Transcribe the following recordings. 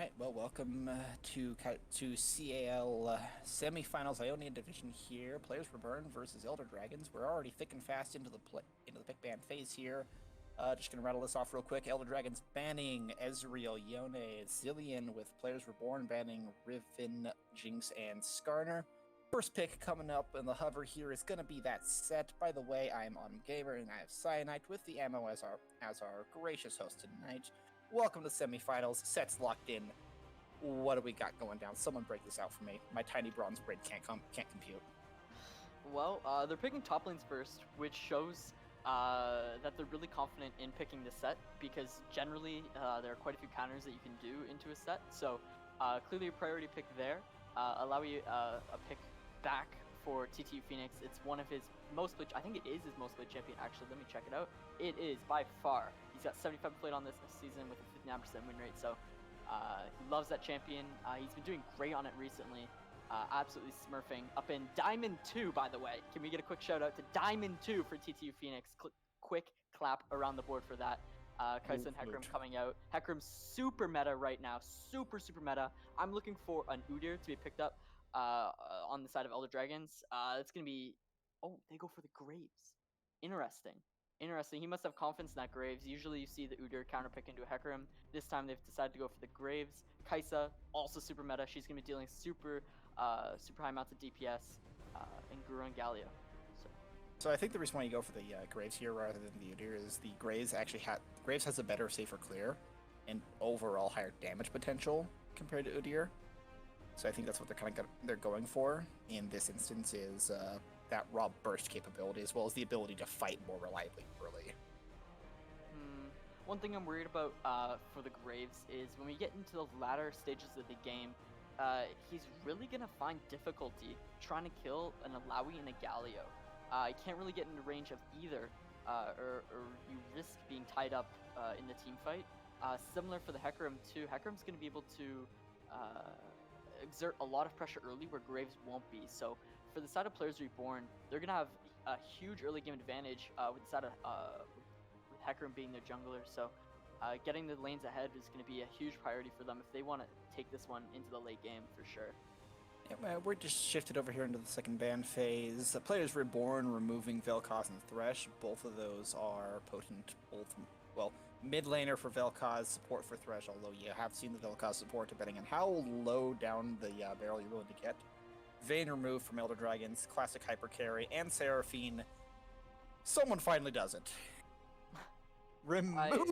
right, well, welcome to CAL Semifinals Ionia division here. Players Reborn versus Elder Dragons. We're already thick and fast into the pick ban phase here. Just gonna rattle this off real quick. Elder Dragons banning Ezreal, Yone, Zillion, with Players Reborn banning Riven, Jinx, and Skarner. First pick coming up in the hover here is gonna be that set. By the way, I'm on Gamer and I have Cyanite with the ammo as our gracious host tonight. Welcome to semifinals. Sets locked in. What do we got going down? Someone break this out for me. My tiny bronze brain can't compute. Well, they're picking top lanes first, which shows that they're really confident in picking the set because generally there are quite a few counters that you can do into a set. So clearly a priority pick there. Allow you a pick back for TTU Phoenix. It's one of his most played. I think it is his most played champion. Actually, let me check it out. It is by far. He's got 75 played on this season with a 59% win rate. So he loves that champion. He's been doing great on it recently. Absolutely smurfing up in Diamond 2, by the way. Can we get a quick shout out to Diamond 2 for TTU Phoenix? Quick clap around the board for that. Kaisa and Hecarim coming out. Hecarim's super meta right now. Super meta. I'm looking for an Udyr to be picked up on the side of Elder Dragons. It's going to be... Oh, they go for the Graves. Interesting. He must have confidence in that Graves. Usually you see the Udyr counterpick into a Hecarim. This time they've decided to go for the Graves. Kaisa, also super meta. She's going to be dealing super high amounts of DPS in Guru and Galio. So I think the reason why you go for the Graves here rather than the Udyr is the Graves Graves has a better, safer clear and overall higher damage potential compared to Udyr. So I think that's what they're going for in this instance is that raw burst capability as well as the ability to fight more reliably early. One thing I'm worried about for the Graves is when we get into the latter stages of the game, he's really going to find difficulty trying to kill an Alawi and a Galio. You can't really get into range of either, or you risk being tied up in the team fight. Similar for the Hecarim too. Hecarim's going to be able to exert a lot of pressure early where Graves won't be. So for the side of Players Reborn, they're going to have a huge early game advantage with the side of with Hecarim being their jungler. So getting the lanes ahead is going to be a huge priority for them if they want to take this one into the late game for sure. Yeah, we're just shifted over here into the second ban phase. Players Reborn removing Vel'Koz and Thresh. Both of those are potent. Mid laner for Vel'Koz, support for Thresh, although you have seen the Vel'Koz support depending on how low down the barrel you're willing to get. Vayne removed from Elder Dragons, classic hyper carry, and Seraphine. Someone finally does it. Remove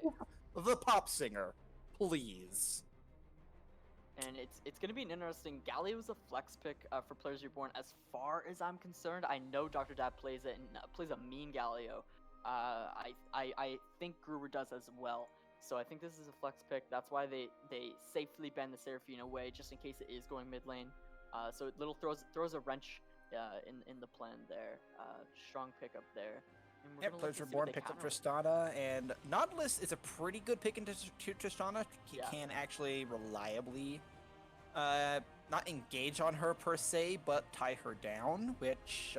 the pop singer, please. And it's going to be an interesting... Galio is a flex pick for Players Reborn as far as I'm concerned. I know Dr. Dab plays it and plays a mean Galio. I think Gruber does as well. So I think this is a flex pick. That's why they safely bend the Seraphine away just in case it is going mid lane. So it throws a wrench in the plan there. Strong pick up there. Yep, Players Reborn picked up Tristana, and Nautilus is a pretty good pick into Tristana. He can actually reliably not engage on her per se, but tie her down, which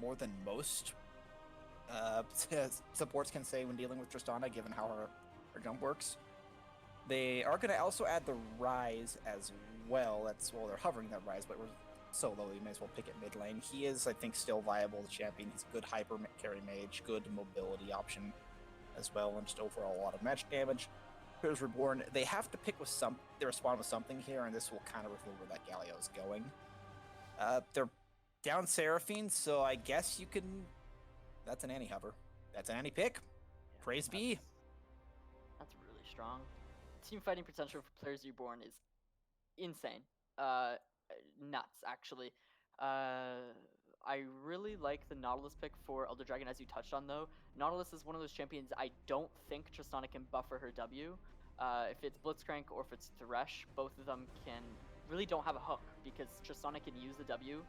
more than most supports can say when dealing with Tristana, given how her jump works. They are going to also add the Rise as well. They're hovering that Rise, but we're so low, you may as well pick it mid lane. He is, I think, still viable as champion. He's a good hyper carry mage, good mobility option as well, and just overall a lot of magic damage. Players Reborn, they have to pick with they respond with something here, and this will kind of reveal where that Galio is going. They're down Seraphine, so I guess you can... That's an anti-hover. That's an anti-pick. Yeah, praise be. That's really strong. Team fighting potential for Players Reborn is insane. Nuts, actually. I really like the Nautilus pick for Elder Dragon, as you touched on, though. Nautilus is one of those champions I don't think Tristana can buffer her W. If it's Blitzcrank or if it's Thresh, both of them really don't have a hook because Tristana can use the W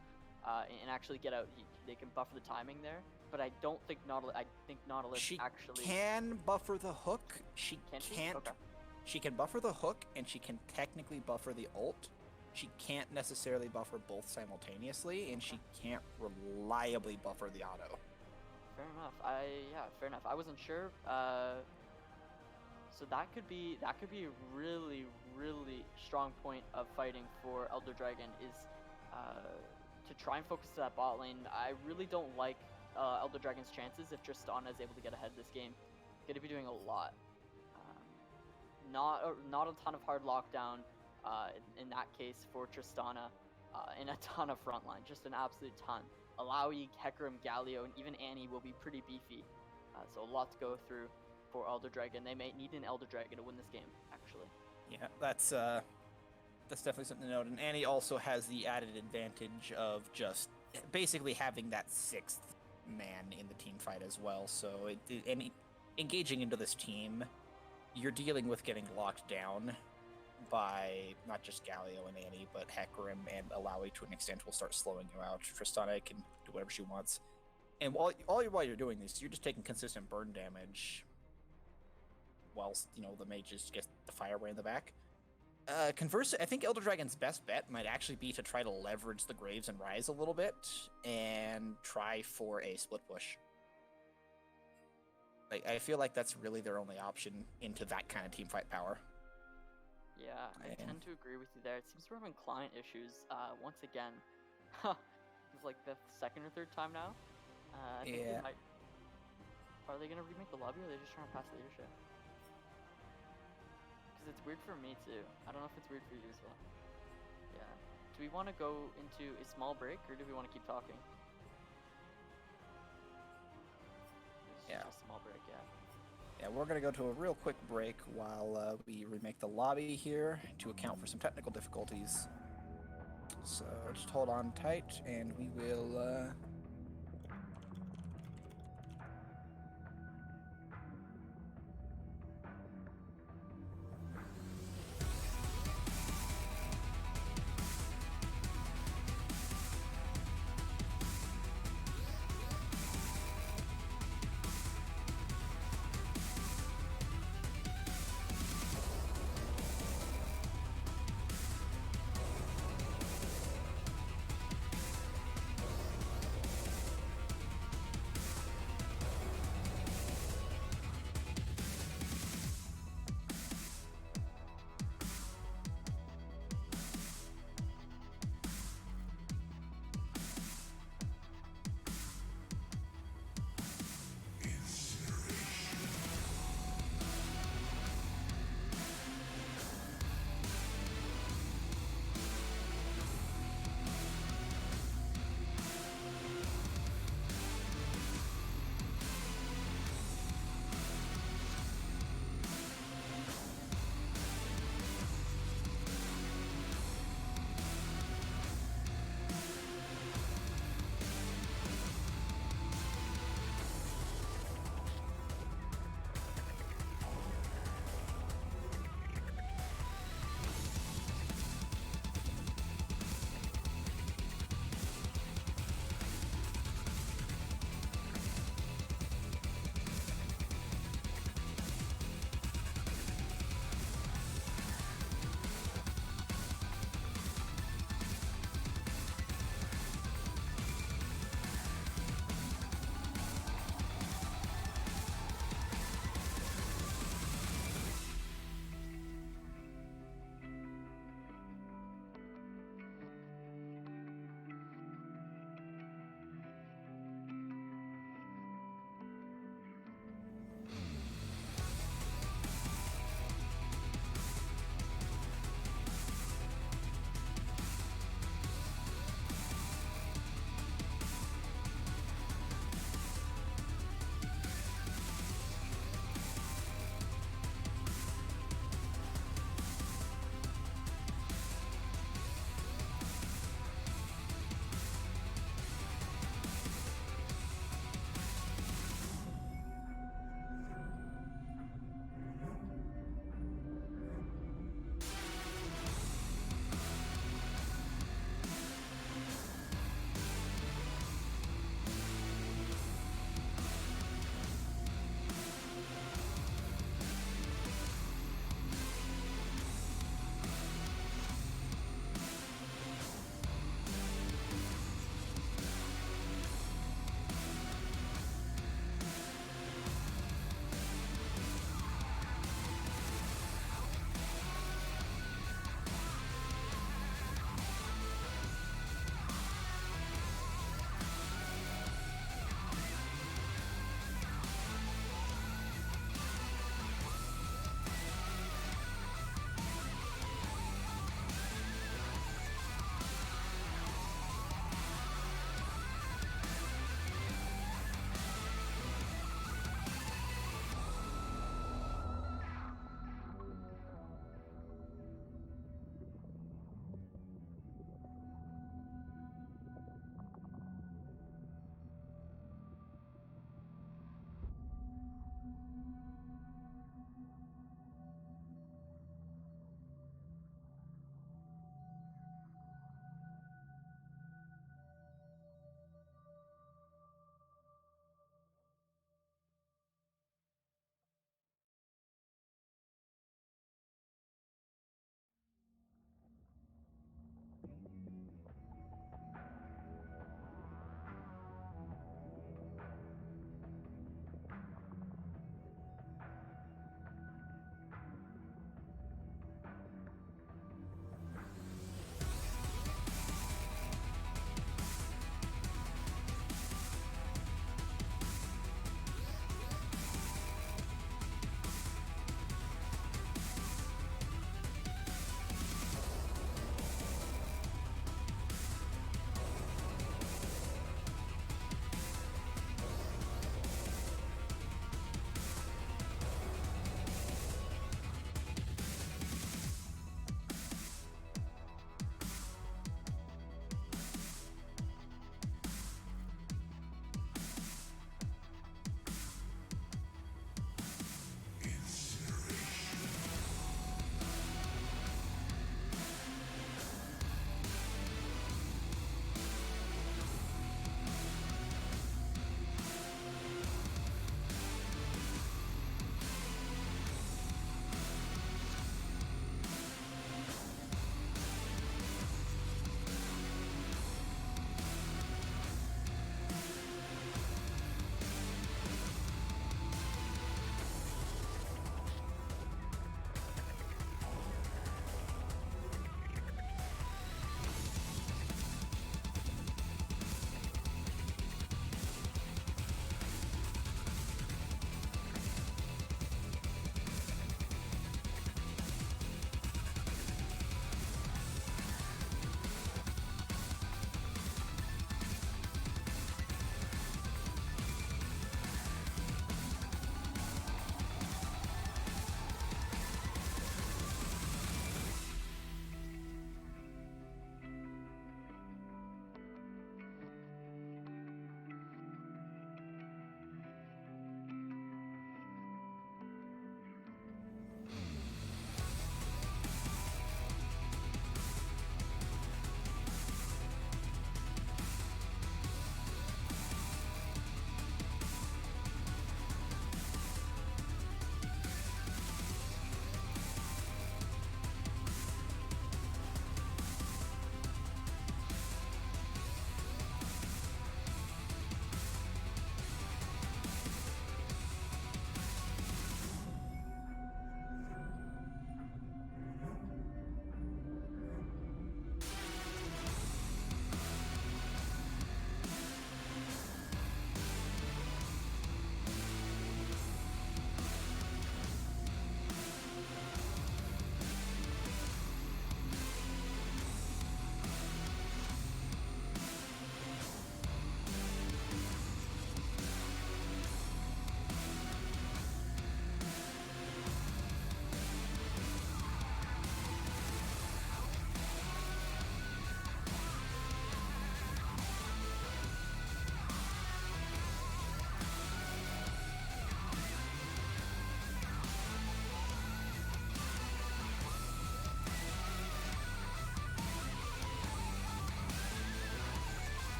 and actually get out. They can buffer the timing there, but I don't think Nautilus. I think Nautilus actually can buffer the hook. She can't. Okay. She can buffer the hook, and she can technically buffer the ult. She can't necessarily buffer both simultaneously, and she can't reliably buffer the auto. Fair enough. Fair enough. I wasn't sure. So that could be really, really strong point of fighting for Elder Dragon is to try and focus to that bot lane. I really don't like Elder Dragon's chances if Tristana is able to get ahead this game. Going to be doing a lot. Not a ton of hard lockdown in that case for Tristana, and a ton of frontline, just an absolute ton. Alawi, Hecarim, Galio, and even Annie will be pretty beefy. So a lot to go through for Elder Dragon. They may need an Elder Dragon to win this game, actually. Yeah, that's definitely something to note. And Annie also has the added advantage of just basically having that sixth man in the team fight as well. So engaging into this team, you're dealing with getting locked down by not just Galio and Annie, but Hecarim and Alawi to an extent will start slowing you out. Tristana can do whatever she wants. And while you're doing this, you're just taking consistent burn damage whilst, the mages get the fire ray in the back. Conversely, I think Elder Dragon's best bet might actually be to try to leverage the Graves and Rise a little bit and try for a split push. I feel like that's really their only option into that kind of team fight power. Yeah, I tend to agree with you there. It seems we're having client issues once again. It's like the second or third time now. I think they might... Are they going to remake the lobby, or are they just trying to pass leadership? Because it's weird for me too. I don't know if it's weird for you as well. Yeah. Do we want to go into a small break, or do we want to keep talking? Yeah. A small break, yeah. Yeah, we're going to go to a real quick break while we remake the lobby here to account for some technical difficulties. So just hold on tight, and we will...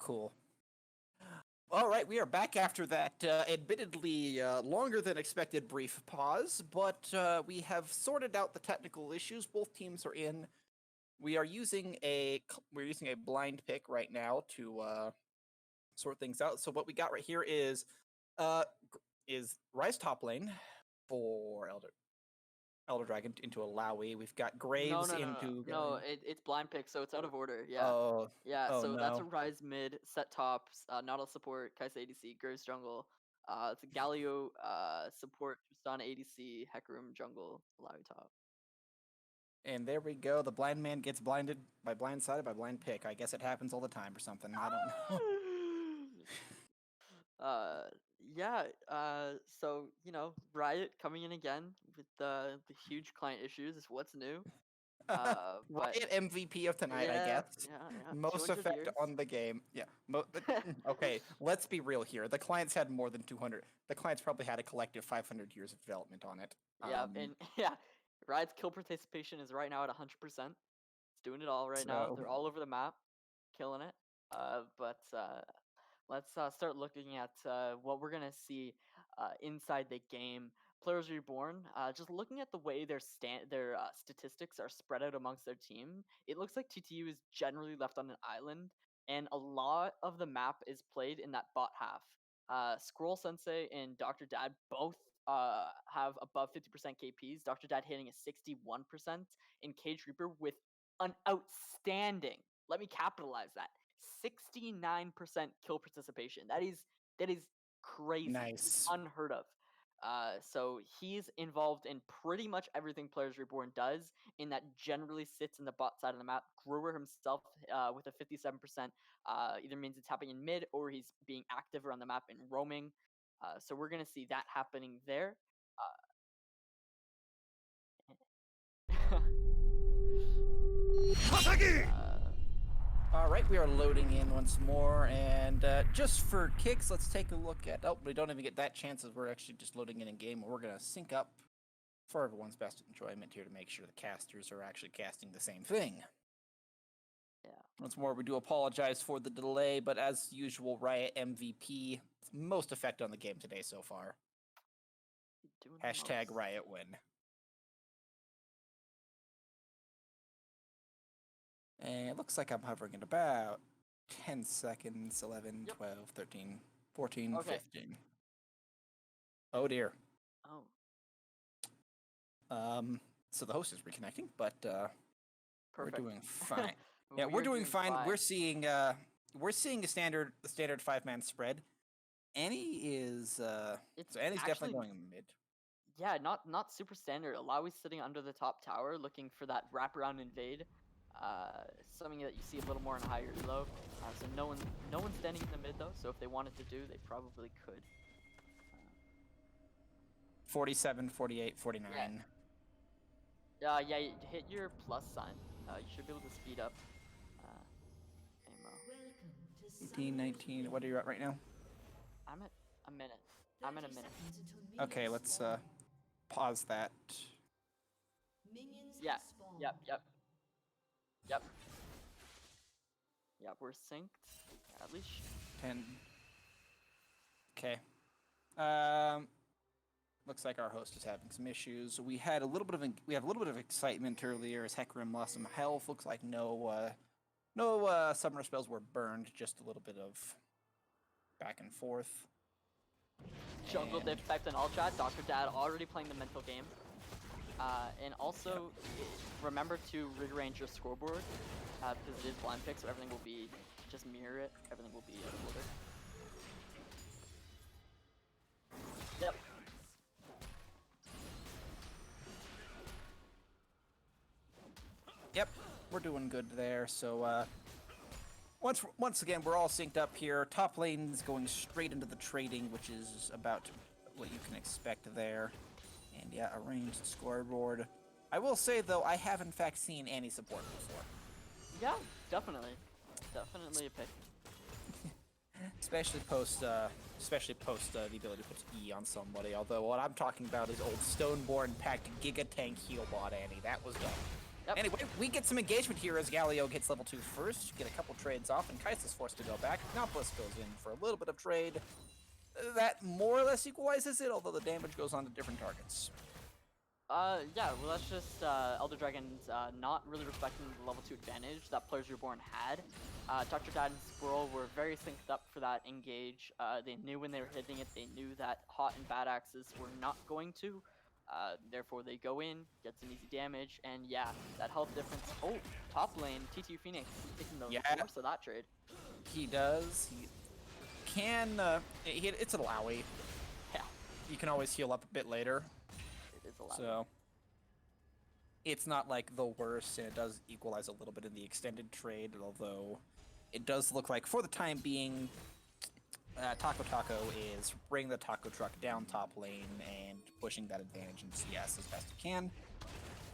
Cool. All right, we are back after that admittedly longer than expected brief pause, but we have sorted out the technical issues. Both teams are in. We are using we're using a blind pick right now to sort things out. So what we got right here is Rise top lane for Elder Dragon into a Lowy. We've got No, Graves no, no, no, into no. Galleon. It's blind pick, so it's out of order. Yeah, Oh, yeah. oh So that's a no. Rise mid, set tops, Nautilus support, Kai'Sa ADC, Graves jungle. It's a Galio support, Tristana ADC, Hecarim jungle, Alawi top. And there we go. The blind man gets blindsided by blind pick. I guess it happens all the time or something. I don't know. uh, yeah. So Riot coming in again with the huge client issues is what's new. But Riot MVP of tonight, I yeah, guess. yeah. Most 200 effect years. on the game. Yeah. Okay, let's be real here. The clients had more than 200. The clients probably had a collective 500 years of development on it. Yeah, and yeah, Riot's kill participation is right now at 100%. It's doing it all right now. So They're all over the map, killing it. But let's start looking at what we're gonna see inside the game. Players Reborn. Just looking at the way their statistics are spread out amongst their team, it looks like TTU is generally left on an island, and a lot of the map is played in that bot half. Scroll Sensei and Dr. Dad both have above 50% KPs. Dr. Dad hitting a 61%, and Cage Reaper with an outstanding. Let me capitalize that. 69% kill participation. That is crazy. It's nice. unheard of. So he's involved in pretty much everything Players Reborn does, and that generally sits in the bot side of the map. Brewer himself, with a 57%, either means it's happening in mid or he's being active around the map and roaming. So we're gonna see that happening there. All right, we are loading in once more, and just for kicks, let's take a look at. Oh, we don't even get that chance as we're actually just loading in game. We're gonna sync up for everyone's best enjoyment here to make sure the casters are actually casting the same thing. Yeah. Once more, we do apologize for the delay, but as usual, Riot MVP, most effect on the game today so far. Doing the Hashtag most. Riot win. And it looks like I'm hovering at about 10 seconds, 11, Yep. 12, 13, 14, Okay. 15. Oh dear. Oh. So the host is reconnecting, but we're Perfect. doing fine. Yeah, We we're are doing fine. fine. We're seeing a standard 5-man spread. Annie is It's so Annie's actually, definitely going mid. yeah, not super standard. Alawi's sitting under the top tower looking for that wraparound invade. Something that you see a little more in higher elo. So no one's standing in the mid though. So if they wanted to do, they probably could. 47, 48, 49. Yeah, you hit your plus sign. You should be able to speed up. Ammo. 18, 19. What are you at right now? I'm at a minute. I'm in a minute. Okay, let's pause that. Yeah. Yep. Yep, we're synced. At least 10. Okay. Looks like our host is having some issues. We have a little bit of excitement earlier as Hecarim lost some health. Looks like no summoner spells were burned. Just a little bit of back and forth. jungle diff typed in all chat. Dr. Dad already playing the mental game. And also remember to rearrange your scoreboard because it is blind pick, so everything will be just mirror it. Everything will be in order. Yep. Yep, we're doing good there. So once again, we're all synced up here. Top lane's going straight into the trading, which is about what you can expect there. And yeah, arranged scoreboard. I will say though, I have in fact seen Annie support before. Yeah, definitely a pick. Especially post the ability to put E on somebody. Although what I'm talking about is old Stoneborn packed Giga Tank heal bot Annie. That was dumb. Yep. Anyway, we get some engagement here as Galio gets level 2 first, get a couple trades off, and Kaisa's forced to go back. Nautilus goes in for a little bit of trade. That more or less equalizes it, although the damage goes on to different targets. Yeah, well, that's just Elder Dragons not really respecting the level 2 advantage that players Reborn had. Dr. Dad and Squirrel were very synced up for that engage. They knew when they were hitting it, they knew that Hot and Bad Axes were not going to. Therefore, they go in, get some easy damage, and yeah, that health difference. Oh, top lane, TTU Phoenix taking the force of that trade. He does. He can. It's a Lowy. Yeah, You can always heal up a bit later. it is allowed. So it's not like the worst, and it does equalize a little bit in the extended trade, although it does look like, for the time being, Taco is bringing the taco truck down top lane and pushing that advantage in CS as best he can,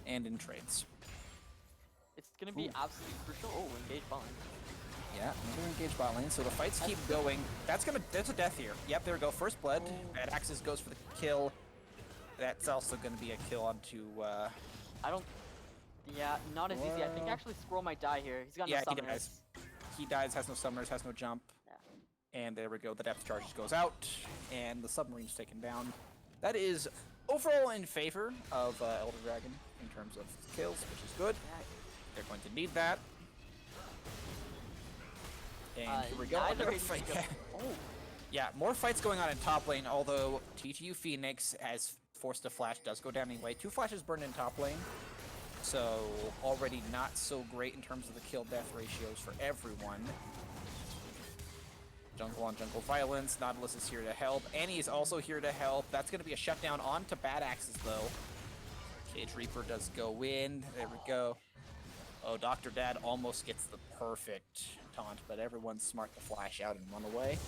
and in trades. It's going to be absolutely crucial. Oh, engage bot lane. Yeah, another engage bot lane, so the fights keep going. There's a death here. Yep, there we go. First blood. Bad Axis goes for the kill. That's also going to be a kill onto... I don't... Yeah, not as easy. I think actually Squirrel might die here. He's got no summoners. he dies. He dies, has no summoners, has no jump. Yeah. And there we go. The depth charge goes out, and the submarine's taken down. That is overall in favor of Elder Dragon in terms of kills, which is good. Yeah. They're going to need that. And here we go. Another fight. Oh. Yeah, more fights going on in top lane, although TTU Phoenix has forced a flash, does go down anyway. 2 flashes burned in top lane, so already not so great in terms of the kill-death ratios for everyone. Jungle on jungle violence. Nautilus is here to help. Annie is also here to help. That's going to be a shutdown onto Bad Axes, though. Cage Reaper does go in. There we go. Oh, Dr. Dad almost gets the perfect taunt, but everyone's smart to flash out and run away.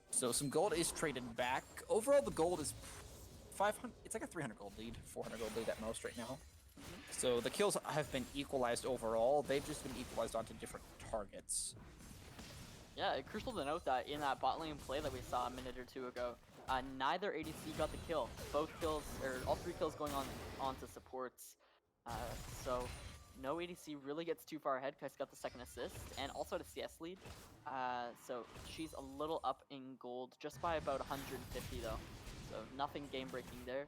So some gold is traded back. Overall, the gold is 500. It's like a 300 gold lead, 400 gold lead at most right now. So the kills have been equalized overall. They've just been equalized onto different targets. Yeah, it's crucial to note that in that bot lane play that we saw a minute or two ago, neither ADC got the kill. Both kills, or all 3 kills going on to supports. So no ADC really gets too far ahead because got the second assist and also had a CS lead. So she's a little up in gold, just by about 150 though. So nothing game breaking there.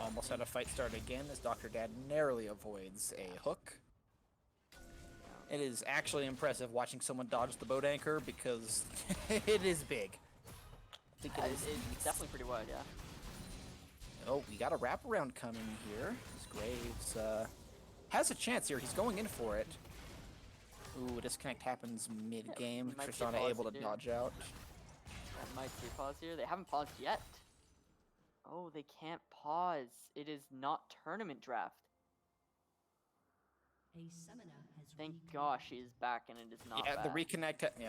Almost had a fight start again as Dr. Dad narrowly avoids a hook. It is actually impressive watching someone dodge the boat anchor because it is big. I think it's definitely pretty wide, yeah. Oh, we got a wraparound coming here. Graves has a chance here. He's going in for it. Ooh, disconnect happens mid-game. Yeah, Tristana able to dodge out. That might be a pause here. They haven't paused yet. Oh, they can't pause. It is not tournament draft. A summoner has Thank gosh he is back and it is not bad. The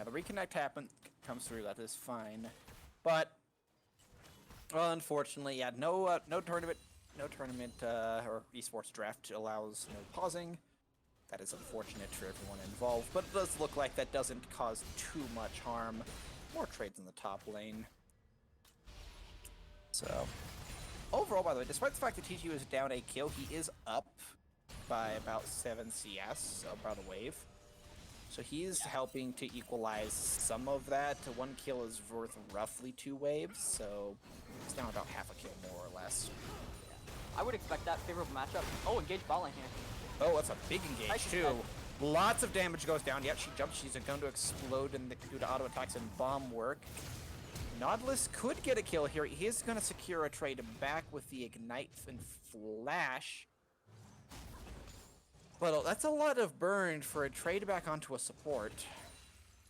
reconnect comes through. That is fine. But well, unfortunately, yeah, no tournament or esports draft allows no pausing. That is unfortunate for everyone involved, but it does look like that doesn't cause too much harm. More trades in the top lane. So, overall, by the way, despite the fact that TTU is down a kill, he is up by about 7 CS, about a wave. So he's helping to equalize some of that. 1 kill is worth roughly 2 waves, so it's down about half a kill, more or less. I would expect that favorable matchup. Oh, engage bot lane here. Oh, that's a big engage, too. Lots of damage goes down. Yep, she jumps. She's going to explode due to auto attacks and bomb work. Nautilus could get a kill here. He is going to secure a trade back with the Ignite and Flash. But that's a lot of burn for a trade back onto a support.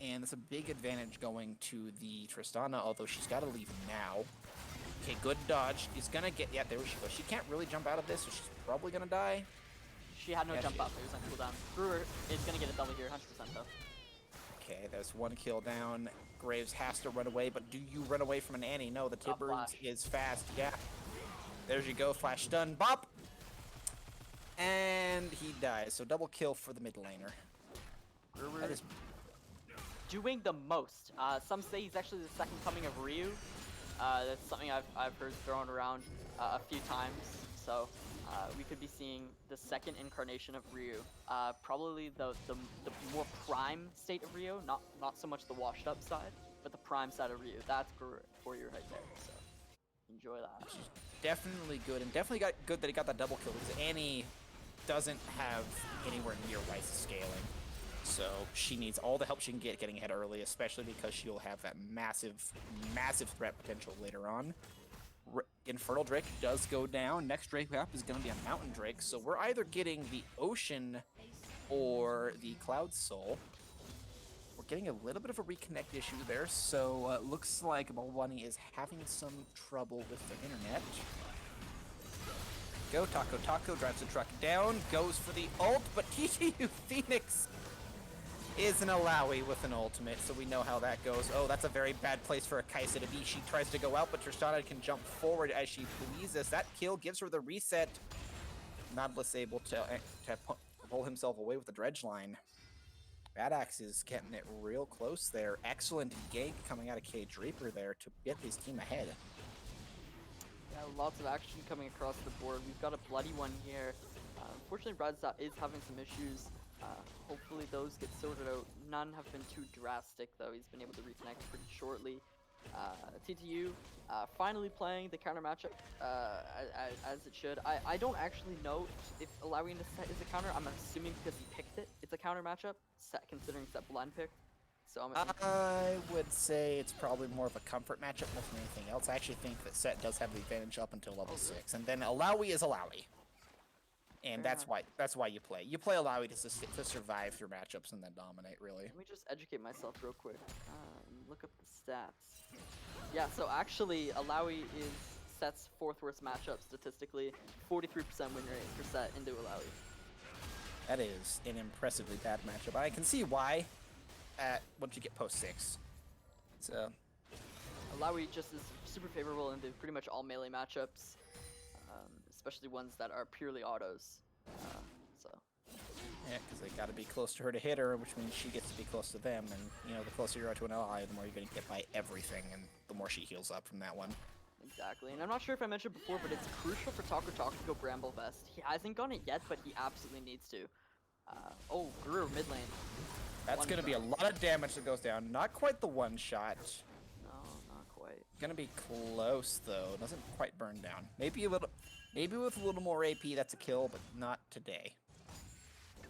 And it's a big advantage going to the Tristana, although she's got to leave now. Okay, good dodge. He's going to get... Yeah, there she goes. She can't really jump out of this, so she's probably going to die. She had no jump up. It was on cooldown. Brewer is going to get a double here, 100% though. Okay, there's 1 kill down. Graves has to run away, but do you run away from an Annie? No, the Tibbers is fast. Yeah. There you go. Flash stun. Bop! And he dies. So double kill for the mid laner. Brewer is doing the most. Some say he's actually the second coming of Ryu. That's something I've heard thrown around a few times. So we could be seeing the second incarnation of Ryu. Probably the more prime state of Ryu, not so much the washed up side, but the prime side of Ryu. That's for you right there. So enjoy that. Definitely good, and definitely got good that he got that double kill, because Annie doesn't have anywhere near Rice's scaling. So she needs all the help she can get getting ahead early, especially because she'll have that massive threat potential later on. Infernal Drake does go down. Next Drake up is going to be a Mountain Drake, so we're either getting the Ocean or the Cloud Soul. We're getting a little bit of a reconnect issue there, so looks like Bunny is having some trouble with the internet. Go, Taco drives the truck down, goes for the ult, but TTU Phoenix is an Alawi with an ultimate, so we know how that goes. Oh, that's a very bad place for a Kaisa to be. She tries to go out, but Tristana can jump forward as she pleases. That kill gives her the reset. Nautilus able to pull himself away with the dredge line. Bad Axe is getting it real close there. Excellent gank coming out of Cage Reaper there to get his team ahead. Yeah, lots of action coming across the board. We've got a bloody one here. Unfortunately, Bradstad is having some issues. Hopefully those get sorted out. None have been too drastic though. He's been able to reconnect pretty shortly. TTU finally playing the counter matchup as it should. I don't actually know if allowing the set is a counter. I'm assuming because he picked it, it's a counter matchup, set considering set blind picked. So I would say it's probably more of a comfort matchup more than anything else. I actually think that set does have the advantage up until level 6, and then Alawi is Alawi. And that's why you play. You play Alawi to survive through matchups and then dominate, really. Let me just educate myself real quick. Look up the stats. Yeah, so actually, Alawi is set's 4th worst matchup statistically. 43% win rate for set into Alawi. That is an impressively bad matchup. I can see why once you get post 6. So Alawi just is super favorable into pretty much all melee matchups. Especially ones that are purely autos. Yeah, because they got to be close to her to hit her, which means she gets to be close to them. And, you know, the closer you are to an ally, the more you're going to get by everything, and the more she heals up from that one. Exactly, and I'm not sure if I mentioned before, but it's crucial for Taco to go Bramble Vest. He hasn't gone it yet, but he absolutely needs to. Oh, Guru mid lane. That's going to be a lot of damage that goes down. Not quite the one shot. No, not quite. Gonna be close though. Doesn't quite burn down. Maybe with a little more AP, that's a kill, but not today.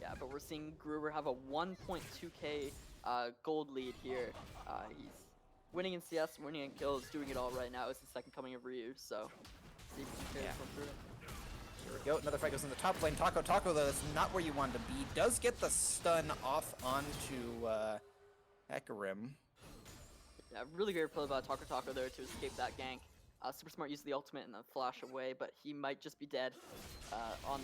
Yeah, but we're seeing Gruber have a 1.2k gold lead here. He's winning in CS, winning in kills, doing it all right now. It's the second coming of Ryu, so see if he can carry this one through. Here we go. Another fight goes in the top lane. Taco though, that's not where you want to be. Does get the stun off onto Hecarim. Yeah, really great play by Taco there to escape that gank. Super smart use of the ultimate and then flash away, but he might just be dead on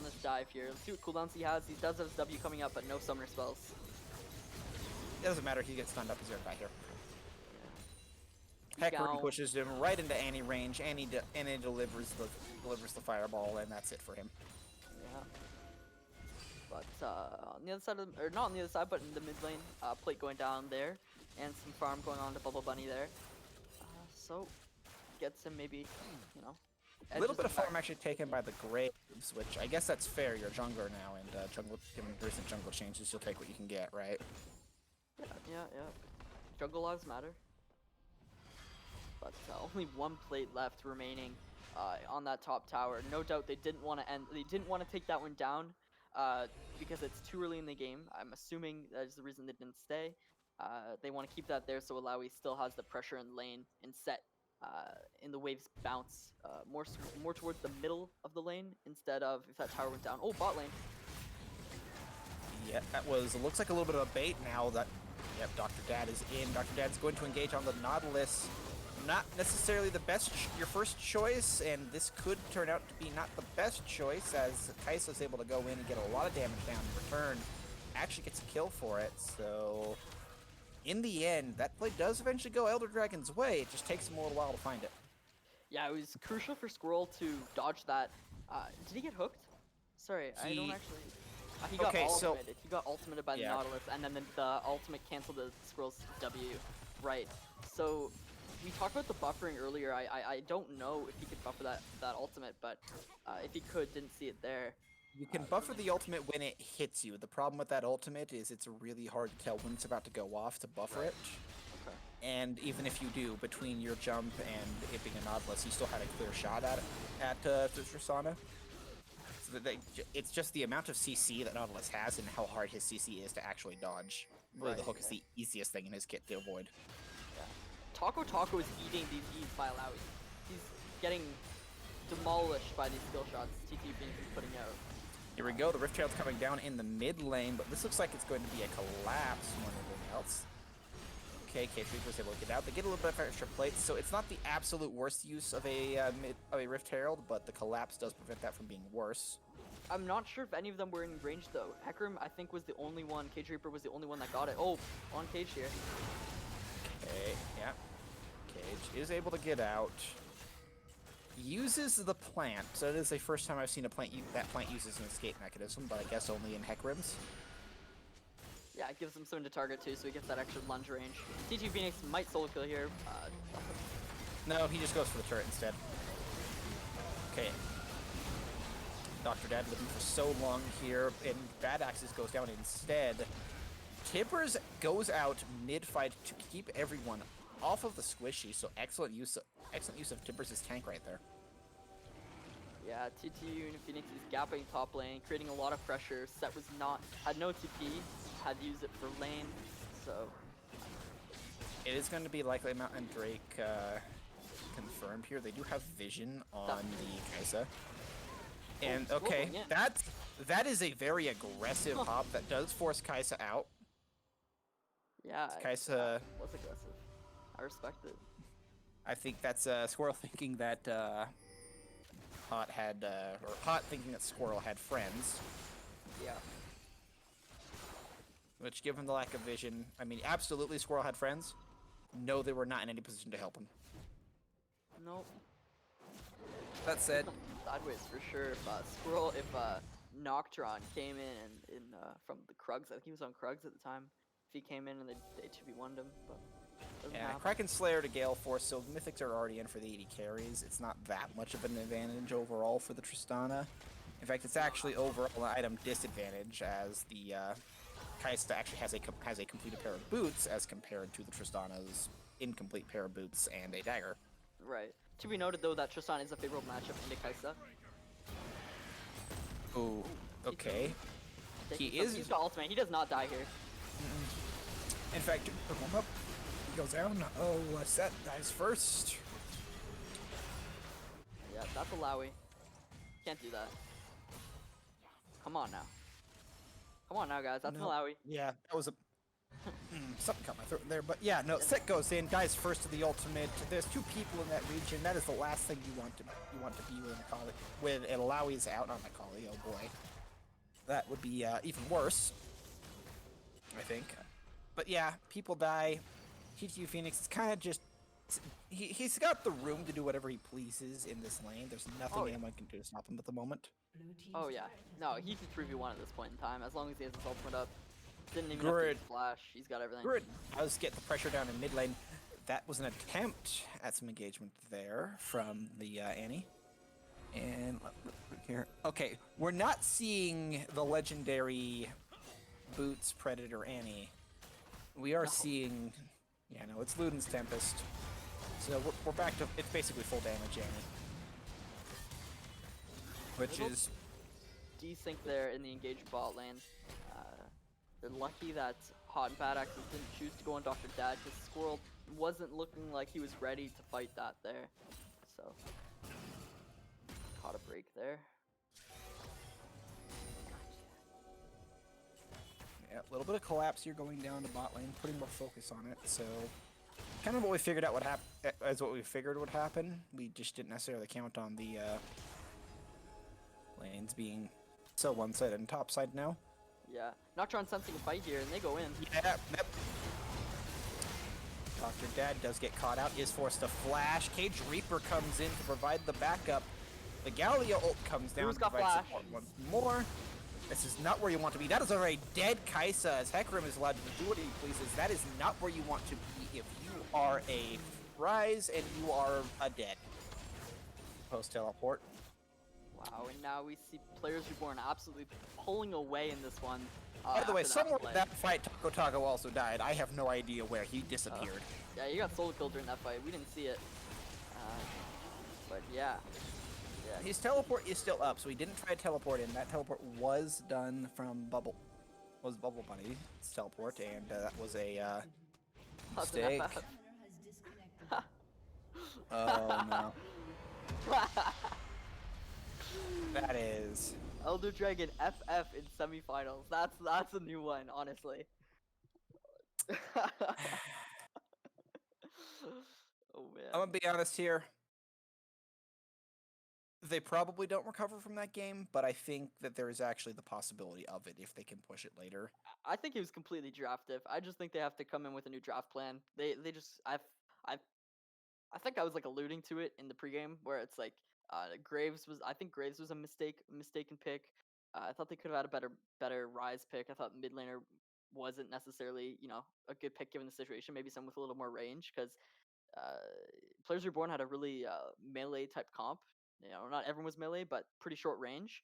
this dive here. Let's see what cooldowns he has. He does have his W coming up, but no summoner spells. It doesn't matter. He gets stunned up. He's gonna die here. Yeah. Hecarim pushes him right into Annie range. Annie delivers the fireball, and that's it for him. Yeah. But on the other side of or not on the other side, but in the mid lane, plate going down there, and some farm going on to Bubble Bunny there. So gets him maybe, you know. A little bit of farm actually taken by the Graves, which I guess that's fair. You're a jungler now, and given recent jungle changes, you'll take what you can get, right? Yeah. Jungle lives matter. But only one plate left remaining on that top tower. No doubt they didn't want to take that one down because it's too early in the game. I'm assuming that is the reason they didn't stay. They want to keep that there so Alawi still has the pressure in lane and set in the waves bounce more towards the middle of the lane instead of if that tower went down. Oh, bot lane. Yeah, looks like a little bit of a bait now that, yep, Dr. Dad is in. Dr. Dad's going to engage on the Nautilus. Not necessarily your first choice, and this could turn out to be not the best choice as Kaisa's able to go in and get a lot of damage down in return. Actually gets a kill for it, so in the end, that play does eventually go Elder Dragon's way. It just takes him a little while to find it. Yeah, it was crucial for Squirrel to dodge that. Did he get hooked? Sorry, I don't actually... he got ultimated. He got ultimated by the Nautilus, and then the ultimate canceled the Squirrel's W. Right. So we talked about the buffering earlier. I don't know if he could buffer that ultimate, but if he could, didn't see it there. You can buffer the ultimate when it hits you. The problem with that ultimate is it's really hard to tell when it's about to go off to buffer it. Okay. And even if you do, between your jump and it being a Nautilus, he still had a clear shot at the Tristana. So it's just the amount of CC that Nautilus has and how hard his CC is to actually dodge. Really, the hook is the easiest thing in his kit to avoid. Yeah. Taco is eating these E's by Alawi. He's getting demolished by these skill shots TT Phoenix is putting out. Here we go, the Rift Herald's coming down in the mid lane, but this looks like it's going to be a collapse more than anything else. Okay, K3 was able to get out. They get a little bit of extra plates, so it's not the absolute worst use of a Rift Herald, but the collapse does prevent that from being worse. I'm not sure if any of them were in range though. Hecarim, I think, was the only one. Cage Reaper was the only one that got it. Oh, on Cage here. Okay, yeah. Cage is able to get out. Uses the plant, so it is the first time I've seen a plant that plant uses an escape mechanism, but I guess only in Hecarim's. Yeah, it gives him something to target too, so he gets that extra lunge range. TT Phoenix might solo kill here. No, he just goes for the turret instead. Okay. Dr. Dad living for so long here, and Bad Axes goes down instead. Tippers goes out mid-fight to keep everyone off of the squishy, so excellent use of Tippers' tank right there. Yeah, TTU and Phoenix is gapping top lane, creating a lot of pressure. Set had no TP, had to use it for lane, so... It is going to be likely Mount and Drake confirmed here. They do have vision on the Kai'Sa. And okay, that is a very aggressive hop that does force Kai'Sa out. Yeah, Kai'Sa was aggressive. I respect it. I think that's Squirrel thinking that Hot thinking that Squirrel had friends. Yeah. Which, given the lack of vision, I mean, absolutely Squirrel had friends. No, they were not in any position to help him. Nope. That said, sideways for sure. If Noctron came in from the Krugs, I think he was on Krugs at the time. If he came in and they 2v1'd him, but yeah, Kraken Slayer to Gale Force, so Mythics are already in for the 80 carries. It's not that much of an advantage overall for the Tristana. In fact, it's actually overall an item disadvantage, as the Kai'Sa actually has a completed pair of boots as compared to the Tristana's incomplete pair of boots and a dagger. Right. To be noted though that Tristana is a favorable matchup into Kai'Sa. Ooh, okay. He's got ultimate. He does not die here. In fact, he goes down. Oh, Set dies first. Yeah, that's a Lowy. Can't do that. Come on now. Come on now, guys. That's no. Malawi. Yeah, that was a... something caught my throat there, but yeah, no, Set goes in, dies first to the ultimate. There's two people in that region. That is the last thing you want to be with Macaulay. When Alawi's out on Macaulay, oh boy. That would be even worse, I think. But yeah, people die. TTU Phoenix is kind of just... He's got the room to do whatever he pleases in this lane. There's nothing anyone can do to stop him at the moment. Oh yeah. No, he can 3v1 at this point in time, as long as he has his ultimate up. Didn't even have to use flash. He's got everything. Good. Does get the pressure down in mid lane. That was an attempt at some engagement there from the Annie. And here, okay, we're not seeing the legendary Boots Predator Annie. We are seeing, yeah, no, it's Luden's Tempest. So we're back to, it's basically full damage Annie. Which is desync there in the engaged bot lane. They're lucky that Hot and Bad Axes didn't choose to go on Dr. Dad, because Squirrel wasn't looking like he was ready to fight that there. So, caught a break there. Yeah, a little bit of collapse here going down to bot lane, putting more focus on it. So, kind of what we figured out would happen, as what we figured would happen. We just didn't necessarily count on the lanes being so one-sided and top-side now. Yeah, Noctron sensing a fight here, and they go in. Yeah, yep. Dr. Dad does get caught out, is forced to flash. Cage Reaper comes in to provide the backup. The Gallia ult comes down to provide support once more. This is not where you want to be. That is already dead Kai'Sa, as Hecarim is allowed to do what he pleases. That is not where you want to be if you are a Rise, and you are a dead. Post teleport. Wow, and now we see Players Reborn absolutely pulling away in this one. By the way, after that somewhere play. in that fight, Taco also died. I have no idea where. He disappeared. Yeah, you got solo killed during that fight. We didn't see it. But yeah. His teleport is still up, so he didn't try to teleport in. That teleport was done from Bubble Bunny's teleport, and that was a mistake. Oh no. That is Elder Dragon FF in semifinals. That's a new one, honestly. Oh man. I'm gonna be honest here. They probably don't recover from that game, but I think that there is actually the possibility of it if they can push it later. I think it was completely draftive. I just think they have to come in with a new draft plan. They just I think I was like alluding to it in the pregame where it's like Graves was a mistaken pick. I thought they could have had a better Rise pick. I thought mid laner wasn't necessarily a good pick given the situation. Maybe someone with a little more range because Players Reborn had a really melee type comp. Not everyone was melee, but pretty short range.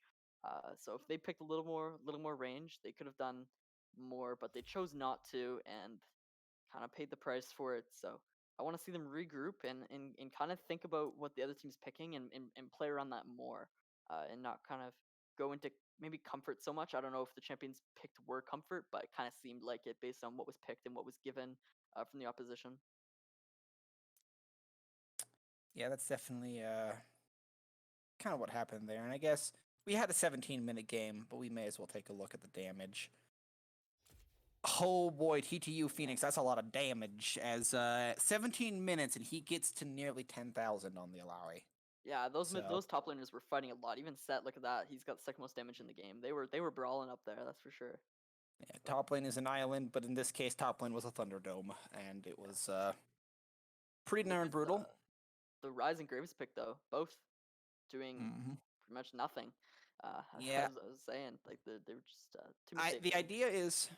So if they picked a little more range, they could have done more, but they chose not to and kind of paid the price for it. So I want to see them regroup and kind of think about what the other team's picking and play around that more and not kind of go into maybe comfort so much. I don't know if the champions picked were comfort, but it kind of seemed like it based on what was picked and what was given from the opposition. Yeah, that's definitely kind of what happened there. And I guess we had a 17-minute game, but we may as well take a look at the damage. Oh boy, TTU Phoenix, that's a lot of damage. As 17 minutes, and he gets to nearly 10,000 on the Alawi. Yeah, those top laners were fighting a lot. Even Set, look at that. He's got the second most damage in the game. They were brawling up there, that's for sure. Yeah, top lane is an island, but in this case, top lane was a Thunderdome, and it was pretty darn brutal. The Rise and Graves pick, though, both doing pretty much nothing. Yeah, as I was saying, like they were just too mistakes. The idea is,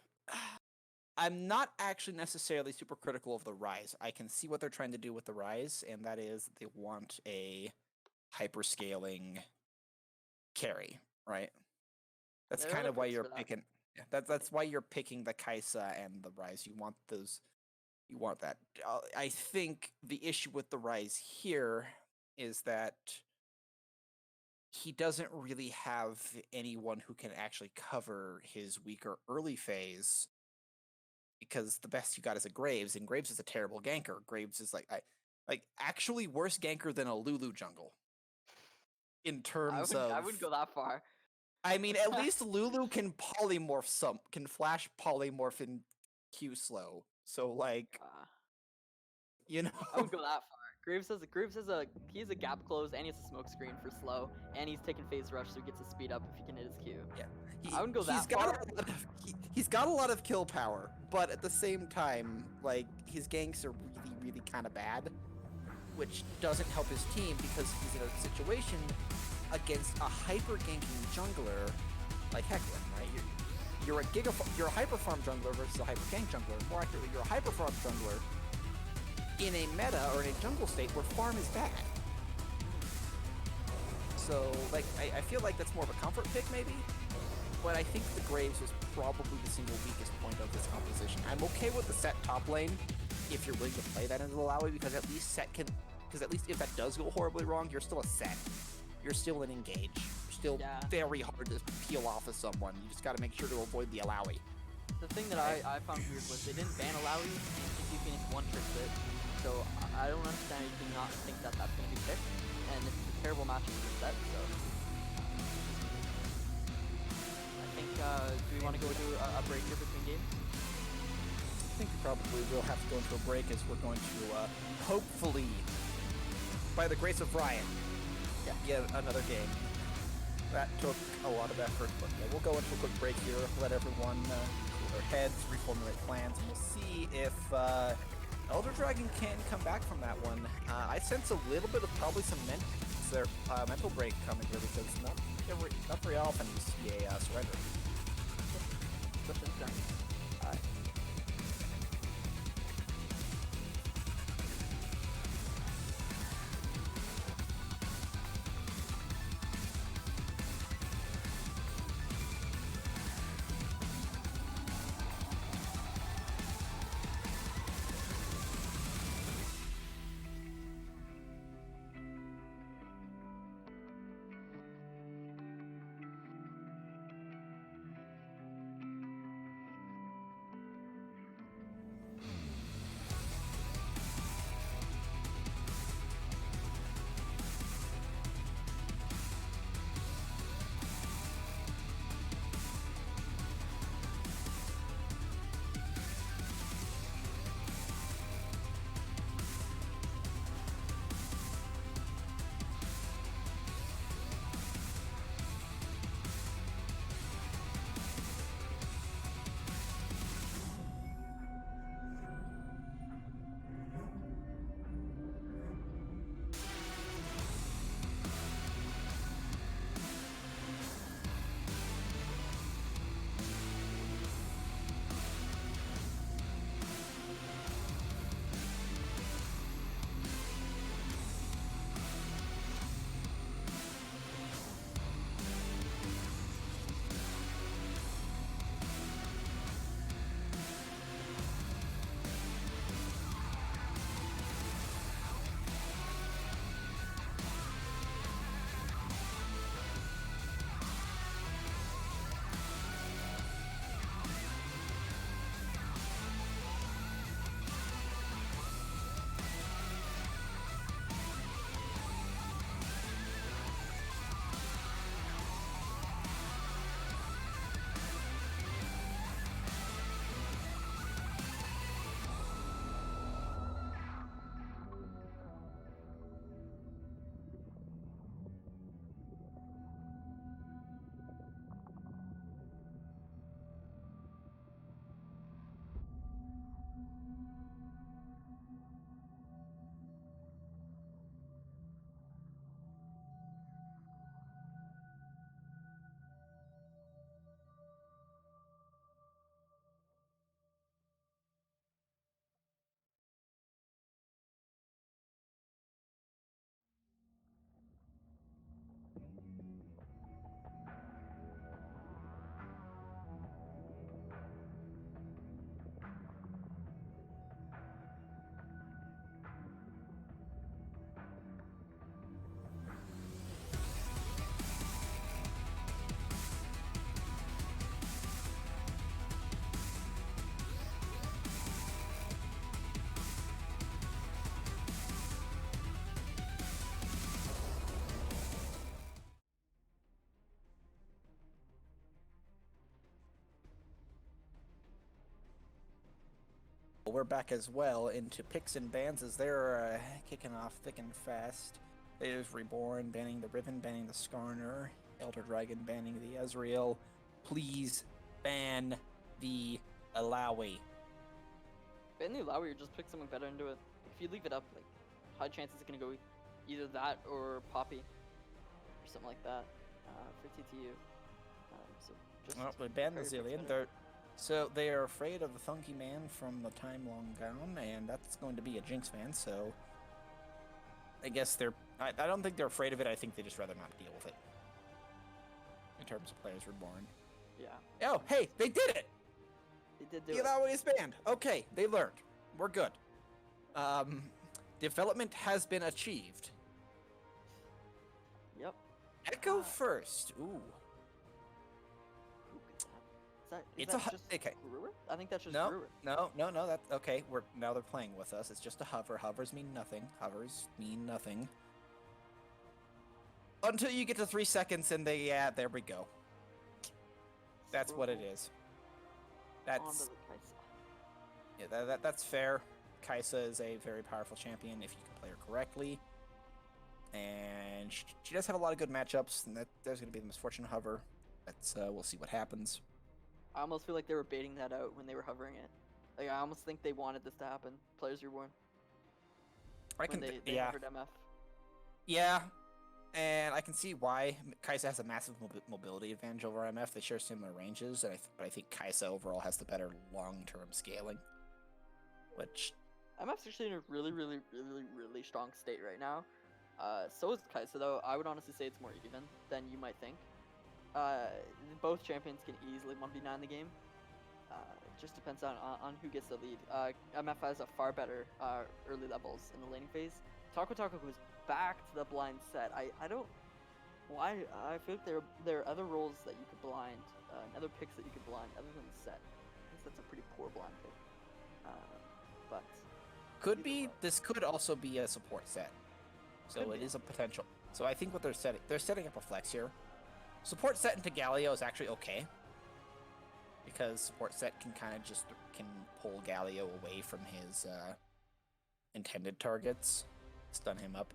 I'm not actually necessarily super critical of the Rise. I can see what they're trying to do with the Rise, and that is they want a hyperscaling carry, right? That's kind of why you're picking. Yeah, that's why you're picking the Kaisa and the Rise. You want those. You want that. I think the issue with the Rise here is that he doesn't really have anyone who can actually cover his weaker early phase, because the best you got is a Graves, and Graves is a terrible ganker. Graves is like actually worse ganker than a Lulu jungle. In terms of, I wouldn't go that far. I mean, at least Lulu can polymorph can flash polymorph in Q slow. So like, I wouldn't go that far. Graves has a gap close and he has a smoke screen for slow, and he's taking phase rush, so he gets a speed up if he can hit his Q. Yeah, I wouldn't go that far. He's got a lot of kill power, but at the same time, like, his ganks are really kind of bad, which doesn't help his team because he's in a situation against a hyper ganking jungler like Hecklin, right? You're a hyper farm jungler versus a hyper gank jungler. More accurately, you're a hyper farm jungler in a meta or in a jungle state where farm is bad. So, like, I feel like that's more of a comfort pick, maybe. But I think the Graves is probably the single weakest point of this composition. I'm okay with the Set top lane if you're willing to play that into the Alawi, because at least if that does go horribly wrong, you're still a Set. You're still an engage. You're still very hard to peel off of someone. You just got to make sure to avoid the Alawi. The thing that I found weird was they didn't ban Alawi, and TTU Phoenix one-tricked it. So I don't understand how you do not think that that's going to be picked. And it's a terrible matchup for the Set, so... I think, do we want to go do a break here between games? I think we probably will have to go into a break, as we're going to, hopefully, by the grace of Ryan, get another game. That took a lot of effort, but we'll go into a quick break here, let everyone cool their heads, reformulate plans, and we'll see if Elder Dragon can come back from that one. I sense a little bit of probably some mental break coming here, because not very often you see a surrender. We're back as well into picks and bans as they're kicking off thick and fast. There's Reborn banning the Riven, banning the Skarner, Elder Dragon banning the Ezreal. Please ban the Alawi. Ban the Lowy or just pick something better into it. If you leave it up, like, high chances it's gonna go either that or Poppy or something like that for TTU. So just Well, we banned the pair your picks Zillion. better. So they are afraid of the Funky Man from the Time Long Gone, and that's going to be a Jinx fan, so I guess they're... I don't think they're afraid of it, I think they just rather not deal with it. In terms of Players Reborn. Yeah. Oh, hey, they did it! They did do The it. Alawi is banned. Okay, they learned. We're good. Development has been achieved. Yep. Echo first. Ooh. Who could that? Is It's that a just okay. Brewer? I think that's just No, Brewer. no. That's okay. Now they're playing with us. It's just a hover. Hovers mean nothing. Hovers mean nothing. Until you get to 3 seconds, and there we go. That's what it is. Onto That's the Kai'Sa. yeah. That's fair. Kai'Sa is a very powerful champion if you can play her correctly, and she does have a lot of good matchups. And there's going to be the Misfortune Hover. We'll see what happens. I almost feel like they were baiting that out when they were hovering it. Like, I almost think they wanted this to happen. Players Reborn. I can They yeah. hovered MF. Yeah, and I can see why Kai'Sa has a massive mobility advantage over MF. They share similar ranges, but I think Kai'Sa overall has the better long-term scaling. Which MF's actually in a really strong state right now. So is Kai'Sa, though. I would honestly say it's more even than you might think. Both champions can easily 1v9 the game. It just depends on who gets the lead. MF has a far better early levels in the laning phase. Taco goes back to the blind set. I don't... Why? I feel like there are other roles that you could blind, and other picks that you could blind other than the set. I think that's a pretty poor blind pick. But... this could also be a support set. So it is a potential. So I think what they're setting up a flex here. Support set into Galio is actually okay. Because support set can kind of just pull Galio away from his intended targets, stun him up.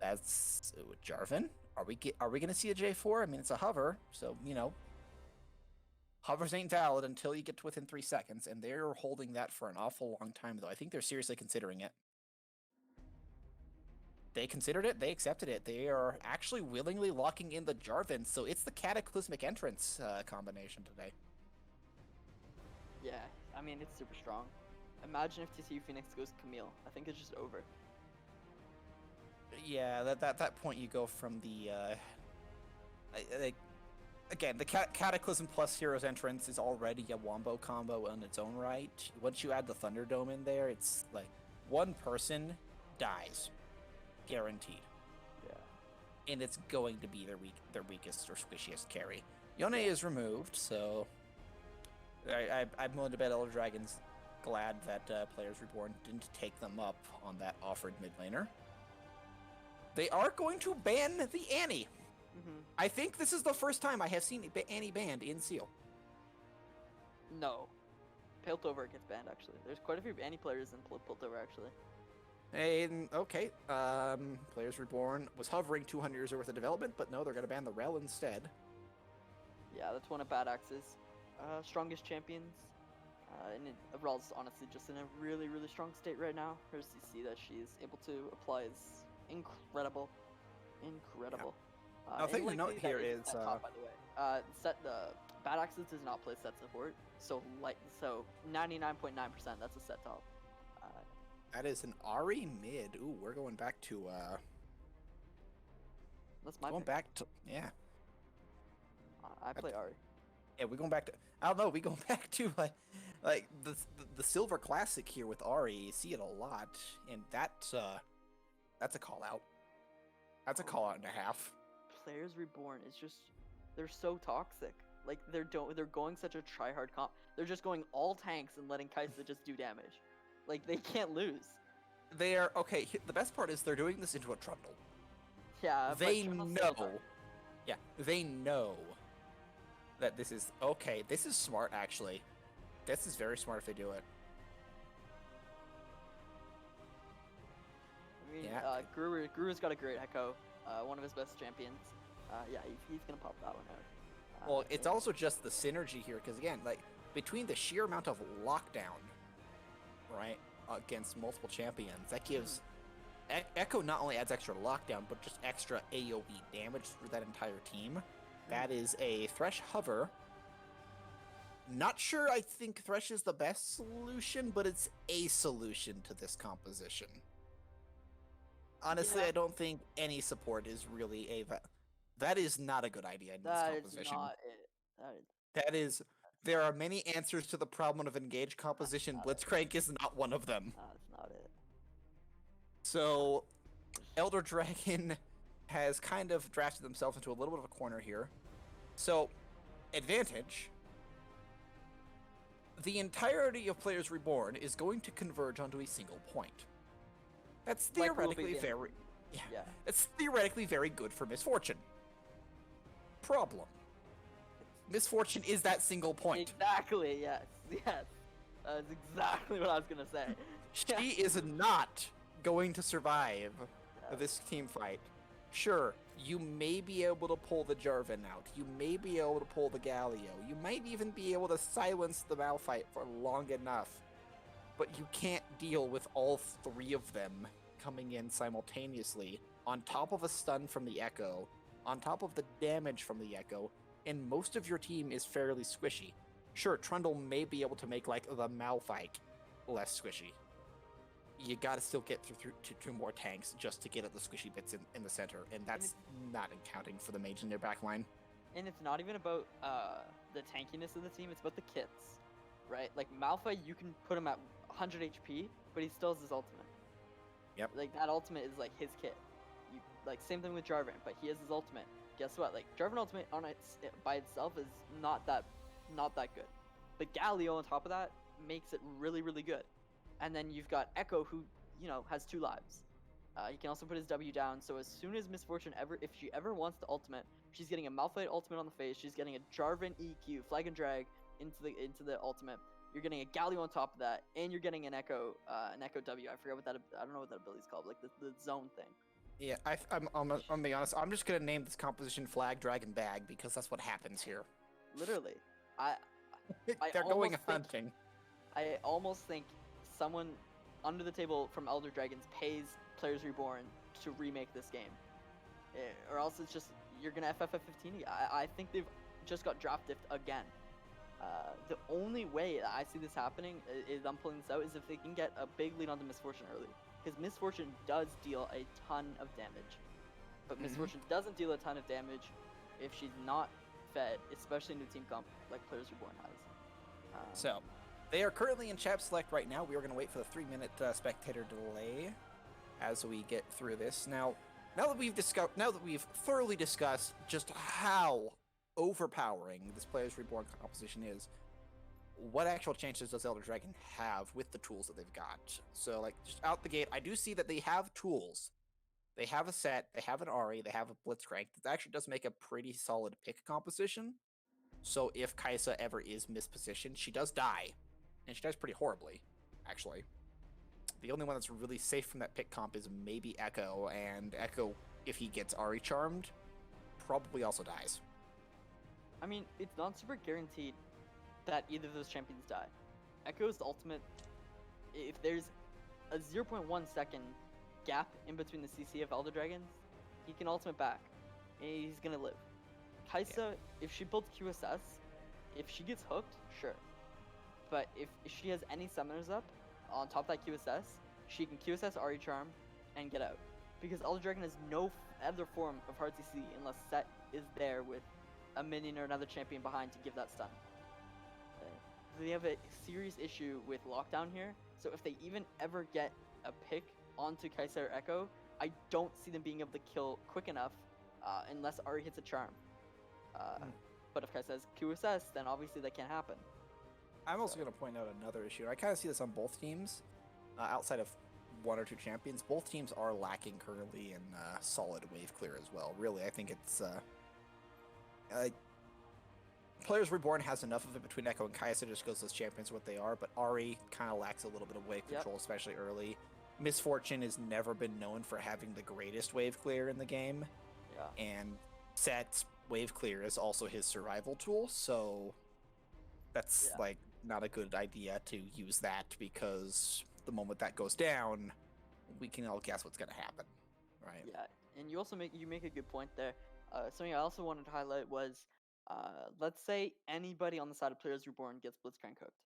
That's Jarvan. Are we gonna see a J4? I mean, it's a hover, so hovers ain't valid until you get to within 3 seconds, and they're holding that for an awful long time. Though I think they're seriously considering it. They considered it. They accepted it. They are actually willingly locking in the Jarvan. So it's the Cataclysmic Entrance combination today. Yeah, I mean, it's super strong. Imagine if TCU Phoenix goes Camille. I think it's just over. Yeah, that point you go from the again, the Cataclysm plus Hero's Entrance is already a wombo combo in its own right. Once you add the Thunderdome in there, it's like one person dies, guaranteed. Yeah. And it's going to be their weakest or squishiest carry. Ionia is removed, so I'm willing to bet Elder Dragon's glad that Players Reborn didn't take them up on that offered mid laner. They are going to ban the Annie. I think this is the first time I have seen Annie banned in Seal. No. Piltover gets banned, actually. There's quite a few Annie players in Piltover, actually. And, okay, Players Reborn was hovering 200 years worth of development, but no, they're going to ban the Rel instead. Yeah, that's one of Bad Axe's strongest champions. And Rel's honestly just in a really strong state right now. Her CC that she's able to apply is incredible. Incredible. Yeah. The thing to note here is... top, by the way. Bad Axes does not play set support, so 99.9% that's a set top. That is an Ahri mid. Ooh, we're going back to... That's my going pick. back to... Yeah. I play Ahri. Yeah, we're going back to... I don't know, we go back to like the Silver Classic here with Ahri. You see it a lot, and that's a call out. That's a call out and a half. Players Reborn is just, they're so toxic. Like they're going such a try hard comp. They're just going all tanks and letting Kai'Sa just do damage. Like they can't lose. They are okay. The best part is they're doing this into a trundle. Yeah, they know. Yeah, they know that this is okay. This is smart, actually. This is very smart if they do it. I mean, Yeah. Guru's got a great Echo, one of his best champions. Yeah, he's gonna pop that one out. Well, it's also just the synergy here, because again, like between the sheer amount of lockdown, right, against multiple champions, that gives Echo not only adds extra lockdown, but just extra AoE damage through that entire team. That is a Thresh hover. Not sure I think Thresh is the best solution, but it's a solution to this composition. Honestly, Yeah. I don't think any support is really a... That is not a good idea in this That is composition. not it. That is That is... There are many answers to the problem of engaged composition. Blitzcrank is not one of them. that's not it. So, Elder Dragon has kind of drafted themselves into a little bit of a corner here. So, advantage. The entirety of Players Reborn is going to converge onto a single point. That's theoretically very... Yeah. That's theoretically very good for Misfortune. Problem. Misfortune is that single point. Exactly, yes. Yes. That's exactly what I was gonna say. She is not going to survive this team fight. Sure, you may be able to pull the Jarvan out. You may be able to pull the Galio. You might even be able to silence the Malphite for long enough. But you can't deal with all three of them coming in simultaneously, on top of a stun from the Echo, on top of the damage from the Echo, and most of your team is fairly squishy. Sure, Trundle may be able to make, like, the Malphite less squishy. You gotta still get through to 2 more tanks just to get at the squishy bits in the center, and that's not accounting for the mage in their backline. And it's not even about the tankiness of the team, it's about the kits, right? Like, Malphite, you can put him at 100 HP, but he still has his ultimate. Yep. Like, that ultimate is, like, his kit. Like, same thing with Jarvan, but he has his ultimate. Guess what? Like, Jarvan ultimate by itself is not that good. But Galio on top of that makes it really, really good. And then you've got Echo, who, has 2 lives. He can also put his W down, so as soon as Misfortune if she ever wants the ultimate, she's getting a Malphite ultimate on the face, she's getting a Jarvan EQ, flag and drag into the ultimate. You're getting a Galio on top of that, and you're getting an Echo W. I don't know what that ability's called, like the zone thing. Yeah, I'm gonna be honest. I'm just gonna name this composition Flag Dragon Bag because that's what happens here. Literally, they're going hunting. I almost think someone under the table from Elder Dragons pays Players Reborn to remake this game, or else it's just you're gonna FFF 15. I think they've just got draft diffed again. The only way that I see this happening is I'm pulling this out is if they can get a big lead onto Misfortune early. Because Misfortune does deal a ton of damage. But Misfortune doesn't deal a ton of damage if she's not fed, especially new team comp like Players Reborn has. So, they are currently in Chap Select right now. We are going to wait for the 3-minute spectator delay as we get through this. Now that we've thoroughly discussed just how overpowering this Players Reborn composition is, what actual chances does Elder Dragon have with the tools that they've got? So, like, just out the gate, I do see that they have tools. They have a set, they have an Ahri, they have a Blitzcrank. That actually does make a pretty solid pick composition. So if Kai'Sa ever is mispositioned, she does die. And she dies pretty horribly, actually. The only one that's really safe from that pick comp is maybe Echo, and Echo, if he gets Ahri charmed, probably also dies. I mean, it's not super guaranteed that either of those champions die. Echo's ultimate, if there's a 0.1 second gap in between the CC of Elder Dragons, he can ultimate back, and he's gonna live. Kai'Sa, if she builds QSS, if she gets hooked, sure. But if she has any summoners up on top of that QSS, she can QSS Ahri Charm and get out. Because Elder Dragon has no other form of hard CC unless Set is there with a minion or another champion behind to give that stun. They have a serious issue with lockdown here, so if they even ever get a pick onto Kai'Sa or Echo, I don't see them being able to kill quick enough unless Ahri hits a charm. But if Kai'Sa has QSS, then obviously that can't happen. I'm also going to point out another issue. I kind of see this on both teams, outside of 1 or 2 champions. Both teams are lacking currently in solid wave clear as well. Really, I think it's... Players Reborn has enough of it between Echo and Kai'Sa just because those champions are what they are, but Ahri kind of lacks a little bit of wave control, especially early. Misfortune has never been known for having the greatest wave clear in the game, Yeah. and Set's wave clear is also his survival tool, so that's Yeah. like not a good idea to use that, because the moment that goes down, we can all guess what's going to happen, right? Yeah, and you make a good point there. Something I also wanted to highlight was, let's say anybody on the side of Players Reborn gets Blitzcrank hooked.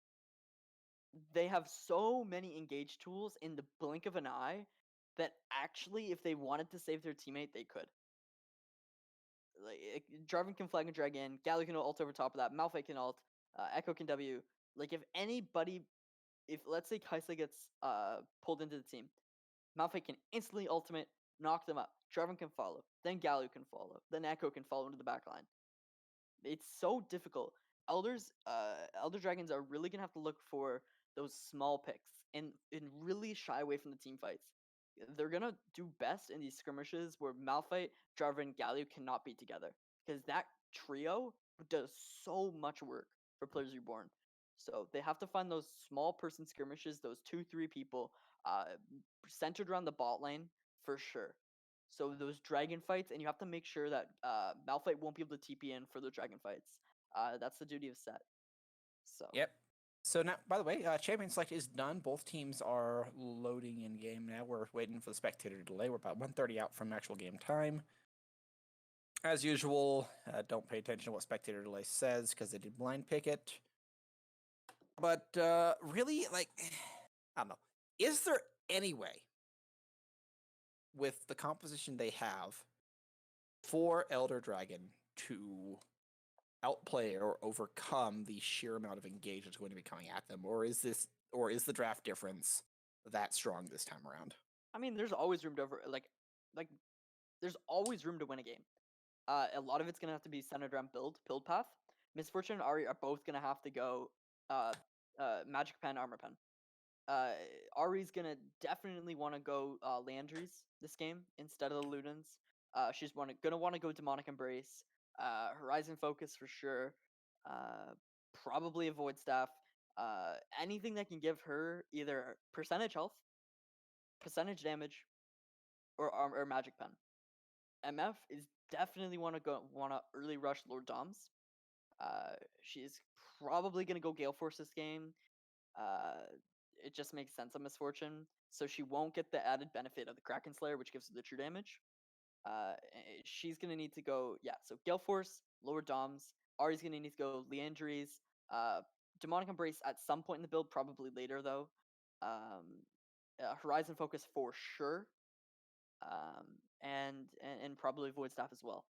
They have so many engage tools in the blink of an eye that actually, if they wanted to save their teammate, they could. Like Jarvan can flag and drag in, Galio can ult over top of that, Malphite can ult, Echo can W. Like if let's say Kaisa gets pulled into the team, Malphite can instantly ultimate, knock them up. Jarvan can follow, then Galio can follow, then Echo can follow into the back line. It's so difficult. Elder Dragons are really gonna have to look for those small picks and really shy away from the team fights. They're gonna do best in these skirmishes where Malphite, Jarvan, and Galio cannot be together, because that trio does so much work for Players Reborn. So they have to find those small person skirmishes, those 2-3 people, uh, centered around the bot lane for sure. So those dragon fights, and you have to make sure that Malphite won't be able to TP in for the dragon fights. That's the duty of Set. So Yep. So now, by the way, champion select is done. Both teams are loading in game now. We're waiting for the spectator delay. We're about 1:30 out from actual game time. As usual, don't pay attention to what spectator delay says, because they did blind pick it. But really, like, I don't know. Is there any way, with the composition they have, for Elder Dragon to outplay or overcome the sheer amount of engage that's going to be coming at them, or is the draft difference that strong this time around? I mean, there's always room to like there's always room to win a game. A lot of it's gonna have to be centered around build path. Misfortune and Ari are both gonna have to go uh, Magic Pen, Armor Pen. Ari's gonna definitely want to go Landry's this game instead of the Ludens. She's gonna want to go Demonic Embrace, Horizon Focus for sure. Probably Avoid Staff. Anything that can give her either percentage health, percentage damage, or Magic Pen. MF is definitely want to early rush Lord Doms. She's probably gonna go Gale Force this game. Uh, it just makes sense on Misfortune, so she won't get the added benefit of the Kraken Slayer, which gives her the true damage. She's gonna need to go, yeah. So Gale Force, lower Doms. Ari's gonna need to go Leandries, uh, Demonic Embrace at some point in the build, probably later though. Um, Horizon Focus for sure. And probably Void Staff as well.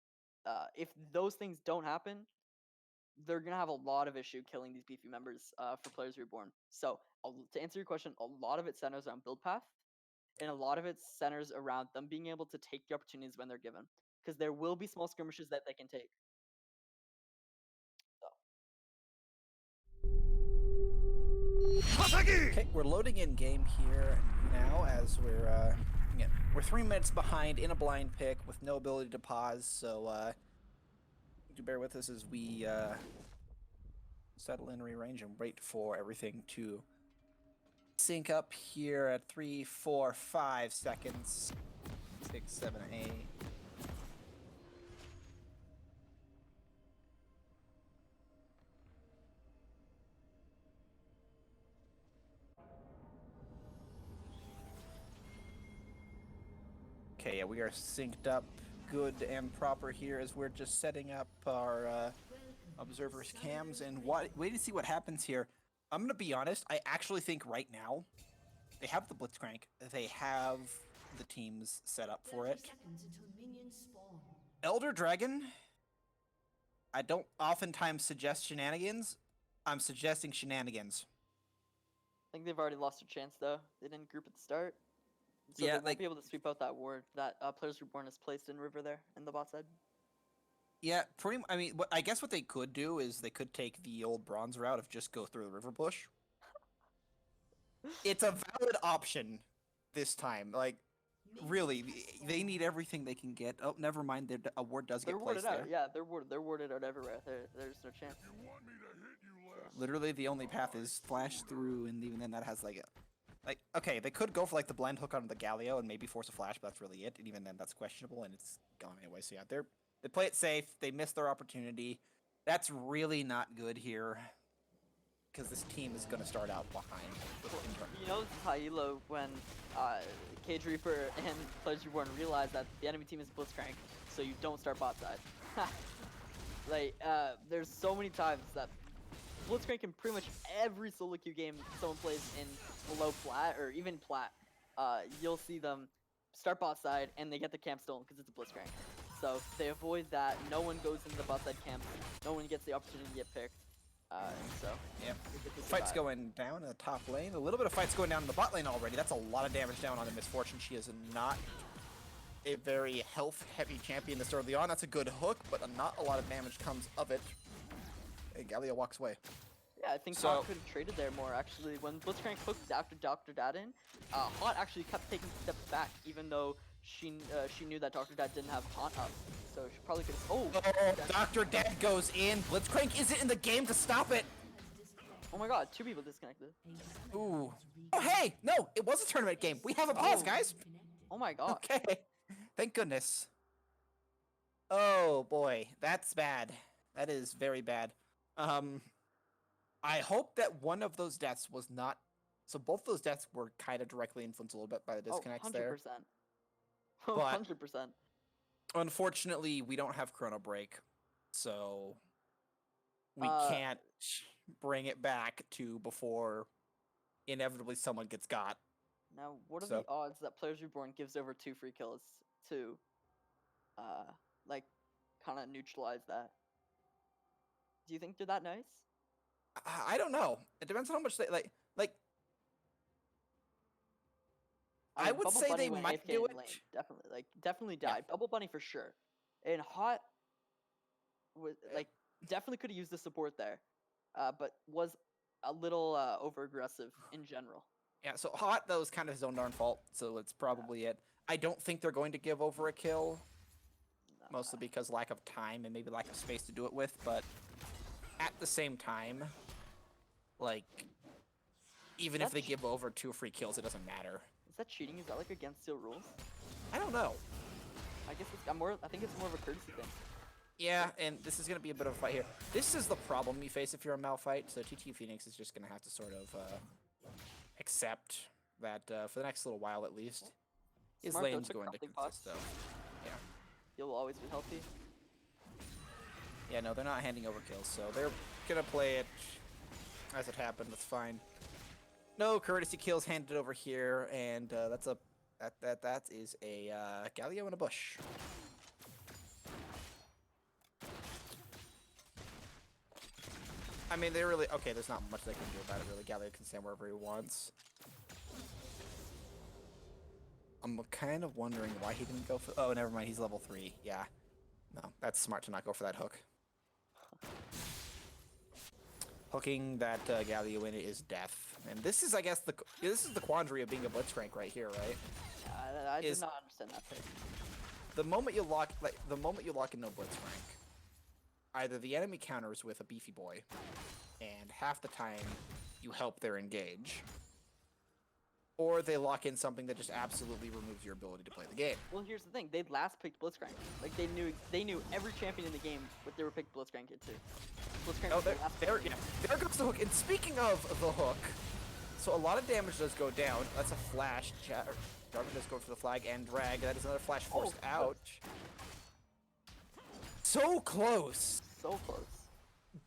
If those things don't happen, they're gonna have a lot of issue killing these beefy members for Players Reborn. So to answer your question, a lot of it centers around build path, and a lot of it centers around them being able to take the opportunities when they're given, because there will be small skirmishes that they can take. So. Okay, we're loading in game here now as we're 3 minutes behind in a blind pick with no ability to pause. So do bear with us as we settle in, rearrange, and wait for everything to sync up here at 3, 4, 5 seconds. 6, 7, 8. Okay, yeah, we are synced up good and proper here as we're just setting up our observers cams and wait to see what happens here. I'm gonna be honest, I actually think right now they have the Blitzcrank, they have the teams set up for it. Elder Dragon, I don't oftentimes suggest shenanigans. I'm suggesting shenanigans. I think they've already lost their chance though. They didn't group at the start, so Yeah, they won't be able to sweep out that ward that Players Reborn has placed in River there in the bot side. Yeah, pretty. I mean, I guess what they could do is they could take the old bronze route of just go through the river bush. It's a valid option this time. Like, really, they need everything they can get. Oh, never mind. Their award does They're get warded placed out. there. Yeah, they're warded out everywhere. There's no chance. Literally, the only path is flash through, and even then, that has like Like, okay, they could go for like the blind hook onto the Galio and maybe force a flash, but that's really it. And even then, that's questionable, and it's gone anyway. So yeah, they play it safe. They miss their opportunity. That's really not good here, because this team is going to start out behind. You know, Hilo, when Cage Reaper and Players Reborn realize that the enemy team is Blitzcrank, so you don't start bot side. Like, there's so many times that Blitzcrank in pretty much every solo queue game someone plays in below plat or even plat, you'll see them start bot side and they get the camp stolen because it's a Blitzcrank. So they avoid that. No one goes into the bot side camp. No one gets the opportunity to get picked. So yeah, fight's going down in the top lane. A little bit of fight's going down in the bot lane already. That's a lot of damage down on the Misfortune. She is not a very health-heavy champion this early on. That's a good hook, but not a lot of damage comes of it. And Galio walks away. Yeah, I think Hot could have traded there more, actually. When Blitzcrank hooked Dr. Dad in, Hot actually kept taking steps back, even though she knew that Dr. Dad didn't have Hot up. So she probably could have... Oh! Dr. Dad goes in. Blitzcrank isn't in the game to stop it. Oh my god, 2 people disconnected. Ooh. Oh, hey! No, it was a tournament game. We have a pause, guys. Oh my god. Okay. Thank goodness. Oh, boy. That's bad. That is very bad. I hope that one of those deaths was not... So both those deaths were kind of directly influenced a little bit by the disconnects there. 100%. But 100%. Unfortunately, we don't have Chrono Break, so we can't bring it back to before inevitably someone gets got. Now, what are the odds that Players Reborn gives over 2 free kills to, like, kind of neutralize that? Do you think they're that nice? I don't know. It depends on how much they like. I mean, would say they might do it. Definitely, definitely died. Yeah. Bubble Bunny for sure. And Hot was definitely could have used the support there, but was a little over aggressive in general. Yeah. So Hot though is kind of his own darn fault. So it's probably it. I don't think they're going to give over a kill, mostly because lack of time and maybe lack of space to do it with. But at the same time, like, even if they give over 2 free kills, it doesn't matter. Is that cheating? Is that like against Steel rules? I don't know. I guess it's I think it's more of a courtesy thing. Yeah, and this is gonna be a bit of a fight here. This is the problem you face if you're a Malphite. So TT Phoenix is just gonna have to sort of accept that for the next little while at least. His lane's going to consist though. Yeah. He'll always be healthy. Yeah, no, they're not handing over kills, so they're gonna play it as it happened. That's fine. No courtesy kills handed over here, and that is a Galio in a bush. I mean, they really okay. There's not much they can do about it, really. Galio can stand wherever he wants. I'm kind of wondering why he didn't go for. Oh, never mind. He's level 3. Yeah, no, that's smart to not go for that hook. Hooking that Galio in it is death, and this is, I guess, this is the quandary of being a Blitzcrank right here, right? I did not understand that pick. The moment you lock into Blitzcrank, either the enemy counters with a beefy boy, and half the time you help their engage, or they lock in something that just absolutely removes your ability to play the game. Well, here's the thing: they last picked Blitzcrank. Like they knew every champion in the game what they were picked Blitzcrank into. Oh, there goes the hook. And speaking of the hook, so a lot of damage does go down. That's a flash. Jarvan does go for the flag and drag. That is another flash forced out. So close. So close.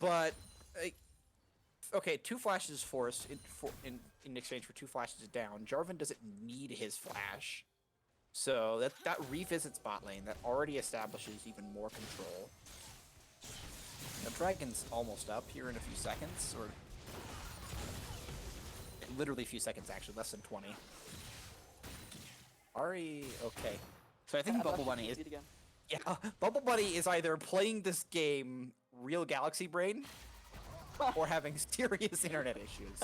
But okay, 2 flashes forced in exchange for 2 flashes down. Jarvan doesn't need his flash, so that revisits bot lane. That already establishes even more control. The dragon's almost up here in a few seconds, or literally a few seconds actually, less than 20. Ari, okay. So I think Bubble Bunny is. Yeah, Bubble Bunny is either playing this game real galaxy brain or having serious internet issues.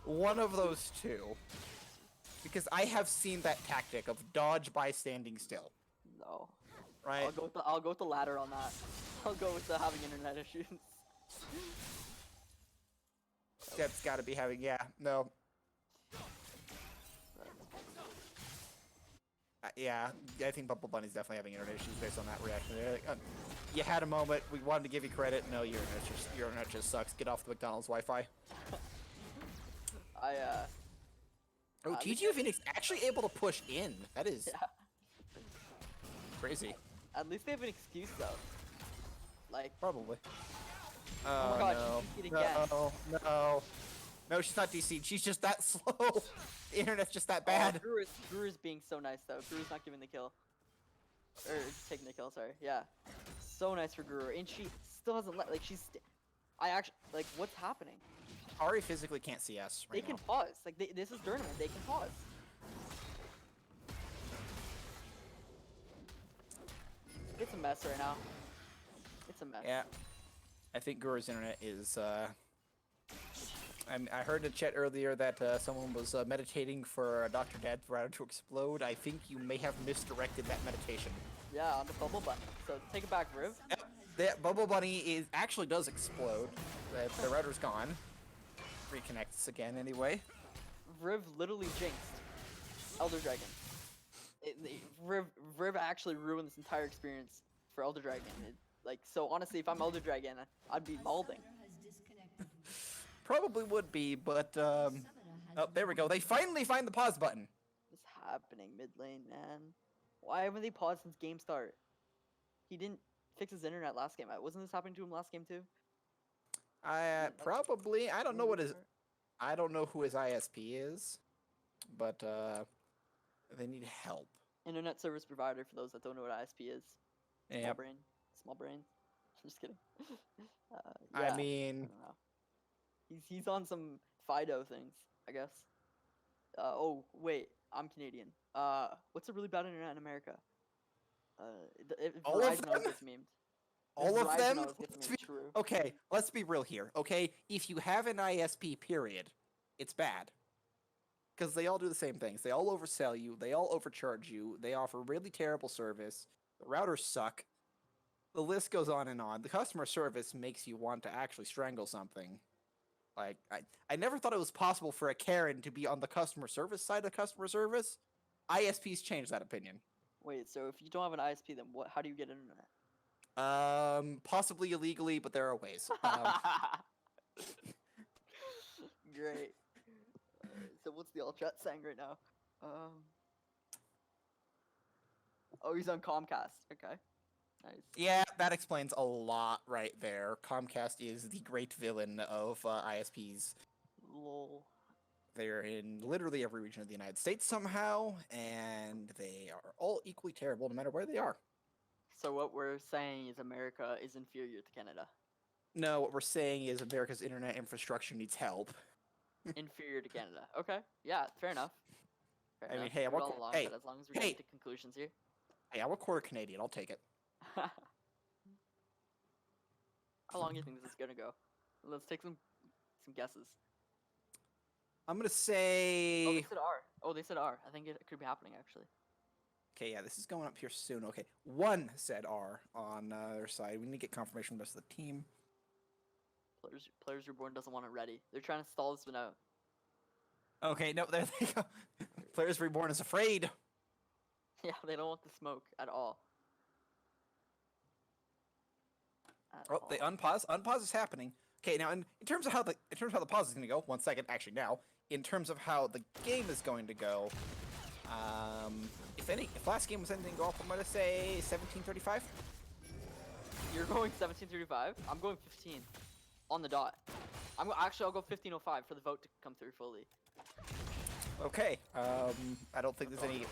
One of those two. Because I have seen that tactic of dodge by standing still. No. Right? I'll go with the latter on that. I'll go with the having internet issues. That's gotta be having, yeah, no. Yeah, I think Bubble Bunny's definitely having internet issues based on that reaction. They're like, you had a moment. We wanted to give you credit. No, your internet just sucks. Get off the McDonald's Wi-Fi. I Oh, at least TGU Phoenix actually able to push in. That is yeah. crazy. At least they have an excuse though. Like, Probably. oh my Oh god, no. she's DC'd again. No. No, she's not DC'd. She's just that slow. The internet's just that bad. Oh, Guru's being so nice though. Guru's not giving the kill. Or taking the kill, sorry. Yeah. So nice for Guru. And she still hasn't let, like, I actually, like, what's happening? Ari physically can't see us They right can now. pause. Like, this is tournament. They can pause. It's a mess right now. It's a mess. Yeah. I think Guru's internet is, I heard in the chat earlier that someone was meditating for Dr. Dad's router to explode. I think you may have misdirected that meditation. Yeah, on the bubble button. So take it back, Riv. Yep. That Bubble Bunny actually does explode. The router's gone. Reconnects again anyway. Riv literally jinxed Elder Dragon. Riv actually ruined this entire experience for Elder Dragon. So honestly, if I'm Elder Dragon, I'd be balding. Probably would be, but oh, there we go. They finally find the pause button. What's happening mid lane, man? Why haven't they paused since game start? He didn't fix his internet last game. Wasn't this happening to him last game too? Probably. I don't know I don't know who his ISP is, but they need help. Internet service provider for those that don't know what ISP is. Small Yep. brain. Small brain. I'm just kidding. I I mean, don't know. He's on some Fido things, I guess. Oh wait, I'm Canadian. What's a really bad internet in America? If All of Verizon always them? gets memed. all of Verizon them. always gets memed. True. Okay, let's be real here. Okay, if you have an ISP, period, it's bad. Because they all do the same things. They all oversell you. They all overcharge you. They offer really terrible service. The routers suck. The list goes on and on. The customer service makes you want to actually strangle something. Like, I never thought it was possible for a Karen to be on the customer service side of customer service. ISPs changed that opinion. Wait, so if you don't have an ISP, then what? How do you get internet? Possibly illegally, but there are ways. Great. So what's the all chat saying right now? Oh, he's on Comcast. Okay. Nice. Yeah, that explains a lot right there. Comcast is the great villain of ISPs. Lol. They're in literally every region of the United States somehow, and they are all equally terrible no matter where they are. So what we're saying is America is inferior to Canada. No, what we're saying is America's internet infrastructure needs help. Inferior to Canada. Okay. Yeah, fair enough. Fair I mean, enough. hey, We're all along with it as long as we're getting to conclusions here. Hey, I'm a quarter Canadian. I'll take it. How long do you think this is gonna go? Let's take some guesses. I'm gonna Oh, say. they said R. Oh, they said R. I think it could be happening actually. Okay, yeah, this is going up here soon. Okay, one said R on their side. We need to get confirmation from the rest of the team. Players Reborn doesn't want it ready. They're trying to stall this one out. Okay, no, there they go. Players Reborn is afraid. Yeah, they don't want the smoke at all. Oh, they unpause. Unpause is happening. Okay, now in terms of how the pause is going to go. 1 second, actually now. In terms of how the game is going to go, if last game was anything to go off, I'm going to say 17:35. You're going 17:35. I'm going 15 on the dot. I'll go 15:05 for the vote to come through fully. Okay. I don't think there's any.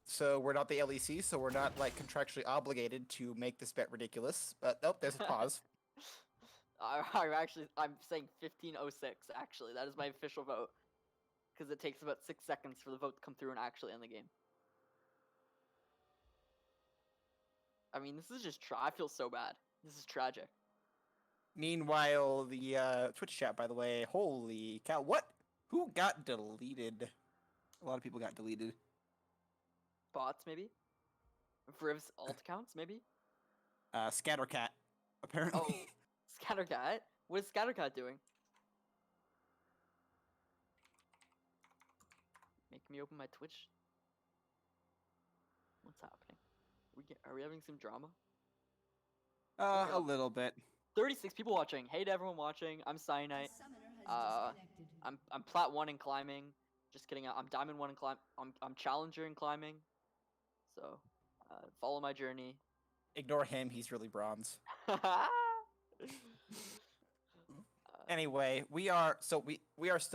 So we're not the LEC, so we're not like contractually obligated to make this bet ridiculous. But nope, there's a pause. I'm saying 15:06. Actually, that is my official vote because it takes about 6 seconds for the vote to come through and actually end the game. I mean, this is just I feel so bad. This is tragic. Meanwhile, the Twitch chat, by the way, holy cow! What? Who got deleted? A lot of people got deleted. Bots, maybe? Riv's alt accounts, maybe? Scattercat, apparently. Oh, Scattercat? What is Scattercat doing? Make me open my Twitch. What's happening? Are we having some drama? A little bit. 36 people watching. Hey to everyone watching. I'm Cyanite. I'm plat 1 in climbing. Just kidding. I'm diamond 1 in climb. I'm challenger in climbing. So, follow my journey. Ignore him. He's really bronze. uh, Anyway, we are still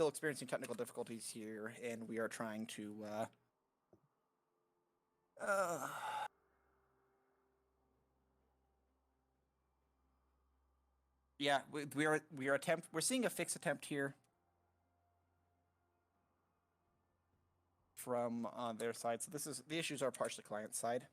experiencing technical difficulties here, and we are trying to yeah, we're seeing a fix attempt here from their side. So the issues are partially client side.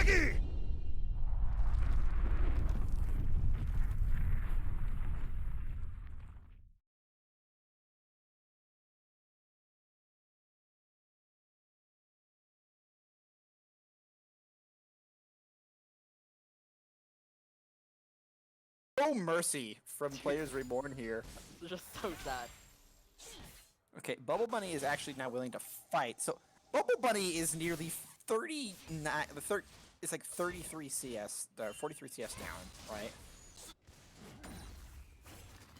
No mercy from players Reborn here. It's just so sad. Okay, Bubble Bunny is actually now willing to fight. So Bubble Bunny is nearly 39. It's like 33 CS, 43 CS down, right?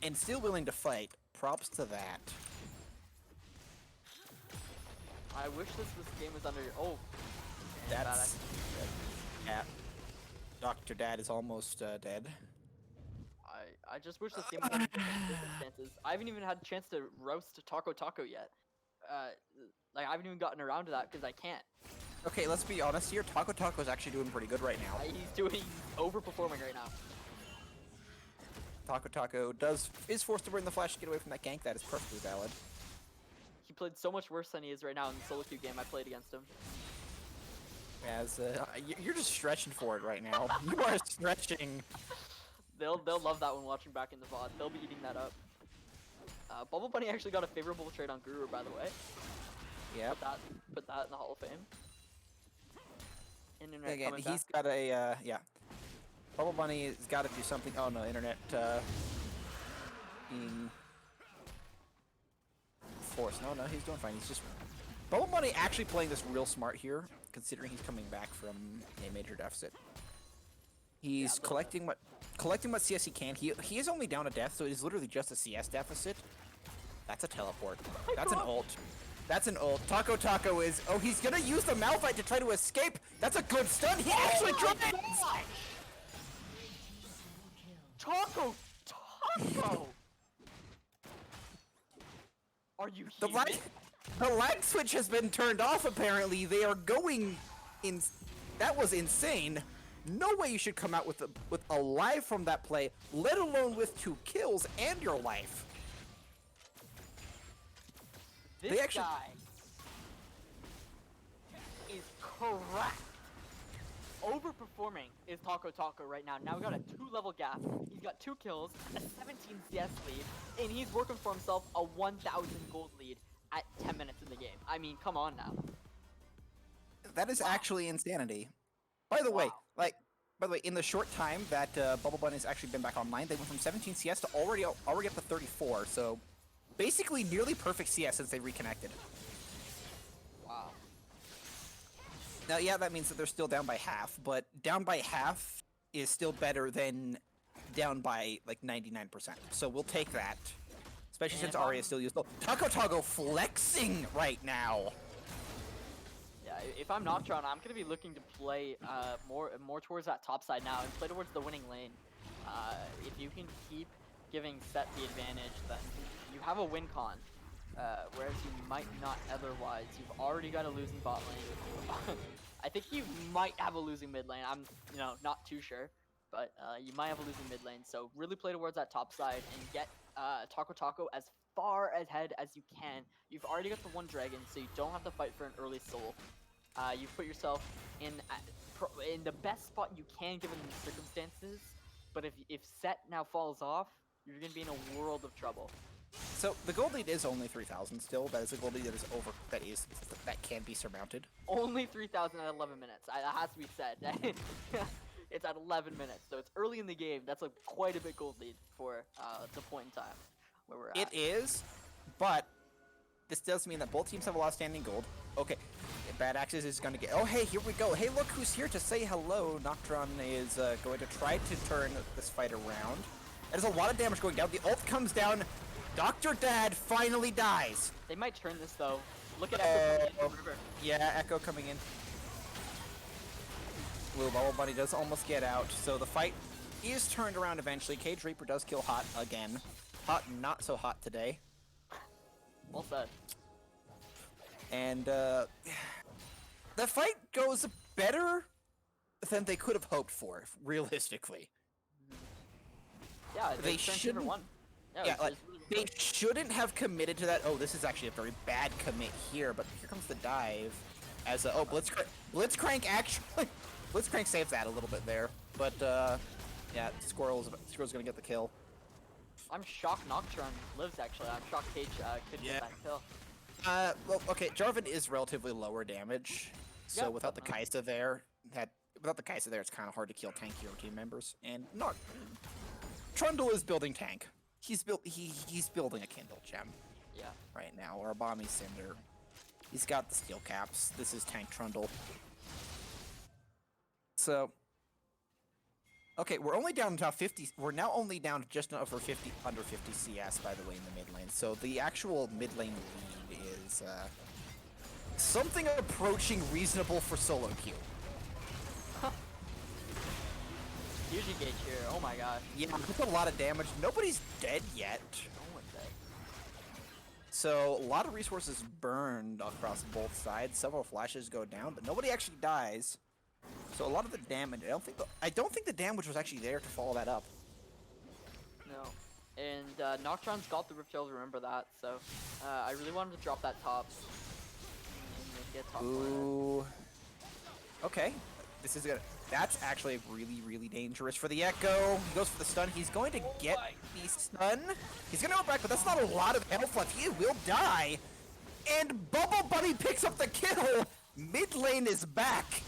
And still willing to fight. Props to that. I wish this game was under. Oh, That's yeah. Dr. Dad is almost dead. I just wish this game was under different circumstances. I haven't even had a chance to roast Taco Taco yet. Like I haven't even gotten around to that because I can't. Okay, let's be honest here. Taco Taco is actually doing pretty good right now. He's overperforming right now. Taco Taco is forced to burn the flash to get away from that gank. That is perfectly valid. He played so much worse than he is right now in the solo queue game I played against him. As you're just stretching for it right now. You are stretching. They'll love that one watching back in the VOD. They'll be eating that up. Bubble Bunny actually got a favorable trade on Guru, by the way. Yeah. Put that in the Hall of Fame. Internet Again, coming he's back. got a yeah. Bubble Bunny has got to do something. Oh no, internet being forced. No, he's doing fine. He's just Bubble Bunny actually playing this real smart here, considering he's coming back from a major deficit. He's collecting what CS he can. He is only down a death, so it is literally just a CS deficit. That's a teleport. That's an ult. That's an ult. Taco Taco is... Oh, he's gonna use the Malphite to try to escape. That's a good stun. He actually tries! Taco! Are you human? The lag switch has been turned off, apparently. They are going in... That was insane. No way you should come out with a life from that play, let alone with 2 kills and your life. This guy is correct. Overperforming is Taco Taco right now. Now we got a 2-level gap. He's got 2 kills, a 17 CS lead, and he's working for himself a 1,000 gold lead at 10 minutes in the game. I mean, come on now. That is actually insanity. By the way, in the short time that Bubble Bunny has actually been back online, they went from 17 CS to already up to 34. So basically nearly perfect CS since they reconnected. Wow. Now, yeah, that means that they're still down by half, but down by half is still better than down by like 99%. So we'll take that, especially since Arya is still useful. Taco Taco flexing right now. Yeah, if I'm Noctron, I'm gonna be looking to play more towards that top side now and play towards the winning lane. If you can keep giving Set the advantage, then you have a win con. Whereas you might not otherwise. You've already got a losing bot lane. I think you might have a losing mid lane. I'm not too sure, but you might have a losing mid lane. So really play towards that top side and get Taco Taco as far ahead as you can. You've already got the 1 dragon, so you don't have to fight for an early soul. You've put yourself in the best spot you can given the circumstances. But if Set now falls off, you're gonna be in a world of trouble. So the gold lead is only 3,000 still. That is a gold lead that is that can be surmounted. Only 3,000 at 11 minutes. That has to be said. It's at 11 minutes, so it's early in the game. That's quite a big gold lead for the point in time where we're at. It is, but this does mean that both teams have a lot of standing gold. Okay, Bad Axes is going to get... Oh, hey, here we go. Hey, look who's here to say hello. Noctron is going to try to turn this fight around. There's a lot of damage going down. The ult comes down. Dr. Dad finally dies. They might turn this, though. Look at Echo coming in the river. Yeah, Echo coming in. Blue Bubble Bunny does almost get out, so the fight is turned around eventually. Cage Reaper does kill Hot again. Hot not so hot today. Well said. And the fight goes better than they could have hoped for, realistically. Yeah, they shouldn't. Yeah, like, they shouldn't have committed to that. Oh, this is actually a very bad commit here, but here comes the dive. As Blitzcrank actually Blitzcrank saves that a little bit there, but yeah, Squirrel's gonna get the kill. I'm shocked Nocturne lives, actually. I'm shocked Cage could get that kill. Well, okay, Jarvan is relatively lower damage, so Yep, without the definitely. Kai'Sa there, it's kind of hard to kill tank hero team members. And not Trundle is building tank. He's building a Kindle gem Yeah. right now, or a Bomby Cinder. He's got the steel caps. This is tank Trundle. So, okay, we're only down to 50. We're now only down to just over 50, under 50 CS, by the way, in the mid lane. So the actual mid lane lead is something approaching reasonable for solo queue. Fusion Gauge here. Oh my gosh. Yeah, that's a lot of damage. Nobody's dead yet. No one's dead. So a lot of resources burned across both sides. Several flashes go down, but nobody actually dies. So a lot of the damage. I don't think the damage was actually there to follow that up. No. And Nocturne's got the Rift Shield, remember that. So I really wanted to drop that top. And get top Ooh. Okay. This is gonna. That's actually really, really dangerous for the Echo. He goes for the stun. He's going to get the stun. He's gonna go back, but that's not a lot of health left. He will die. And Bubble Bunny picks up the kill. Mid lane is back.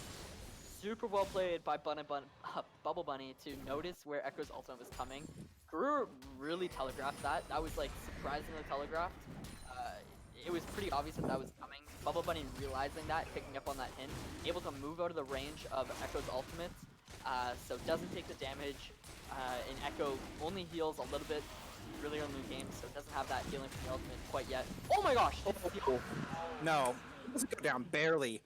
Super well played by Bubble Bunny to notice where Echo's ultimate was coming. Guru really telegraphed that. That was like surprisingly telegraphed. It was pretty obvious that that was coming. Bubble Bunny realizing that, picking up on that hint, able to move out of the range of Echo's ultimate, so doesn't take the damage. And Echo only heals a little bit really early in the game, so doesn't have that healing from the ultimate quite yet. Oh my gosh! No, it doesn't go down, barely.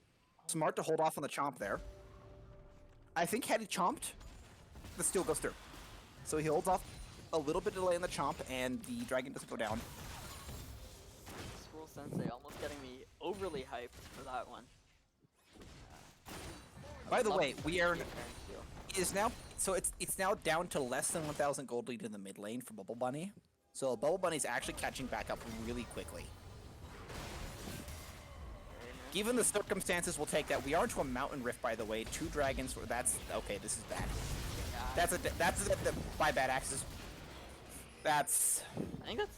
Smart to hold off on the chomp there. I think had he chomped, the steal goes through. So he holds off a little bit of delay in the chomp, and the dragon doesn't go down. Squirrel Sensei almost getting me overly hyped for that one. By the way, we are So it's now down to less than 1,000 gold lead in the mid lane for Bubble Bunny. So Bubble Bunny's actually catching back up really quickly. Given the circumstances, we'll take that. We are into a mountain rift, by the way. 2 dragons. That's okay. This is bad. That's by bad axes. That's. I think that's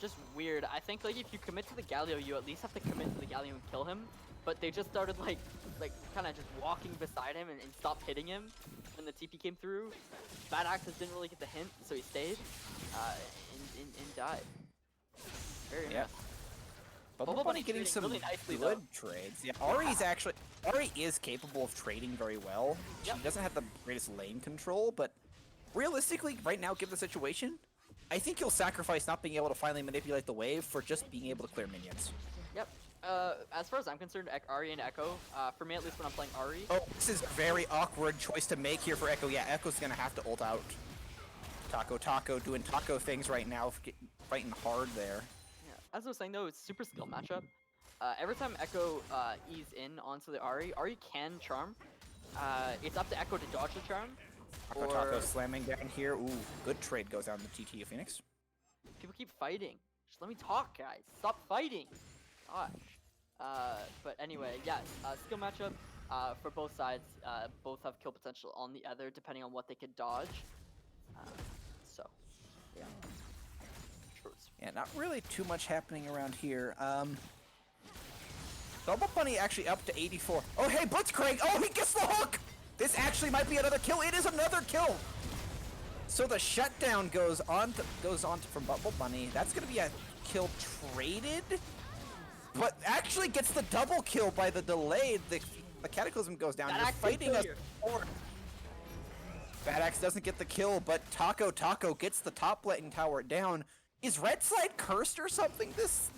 just weird. I think like if you commit to the Galio, you at least have to commit to the Galio and kill him. But they just started like kind of just walking beside him and stopped hitting him when the TP came through. Bad Axes didn't really get the hint, so he stayed and died. Very nice. Bubble Bunny getting some really nicely, good though. trades. Yeah, Ari is capable of trading very well. She doesn't have the greatest lane control, but realistically, right now, given the situation, I think he'll sacrifice not being able to finally manipulate the wave for just being able to clear minions. Yep. As far as I'm concerned, Ari and Echo, for me at least when I'm playing Ari. Oh, this is a very awkward choice to make here for Echo. Yeah, Echo's gonna have to ult out. Taco doing taco things right now, fighting hard there. As I was saying though, it's super skill matchup. Every time Echo ease in onto the Ari can charm. It's up to Echo to dodge the charm. Taco slamming down here. Ooh, good trade goes down to TT Phoenix. People keep fighting. Just let me talk, guys. Stop fighting. Gosh. But anyway, yeah, skill matchup for both sides. Both have kill potential on the other, depending on what they could dodge. So, yeah. Yeah, not really too much happening around here. Bubble Bunny actually up to 84. Oh, hey, Blitzcrank! Oh, he gets the hook! This actually might be another kill. It is another kill! So the shutdown goes on from Bubble Bunny. That's going to be a kill traded, but actually gets the double kill by the delay. The Cataclysm goes down. You're fighting us. Bad Axe doesn't get the kill, but Taco gets the top lane tower down. Is Red Slide cursed or something? This,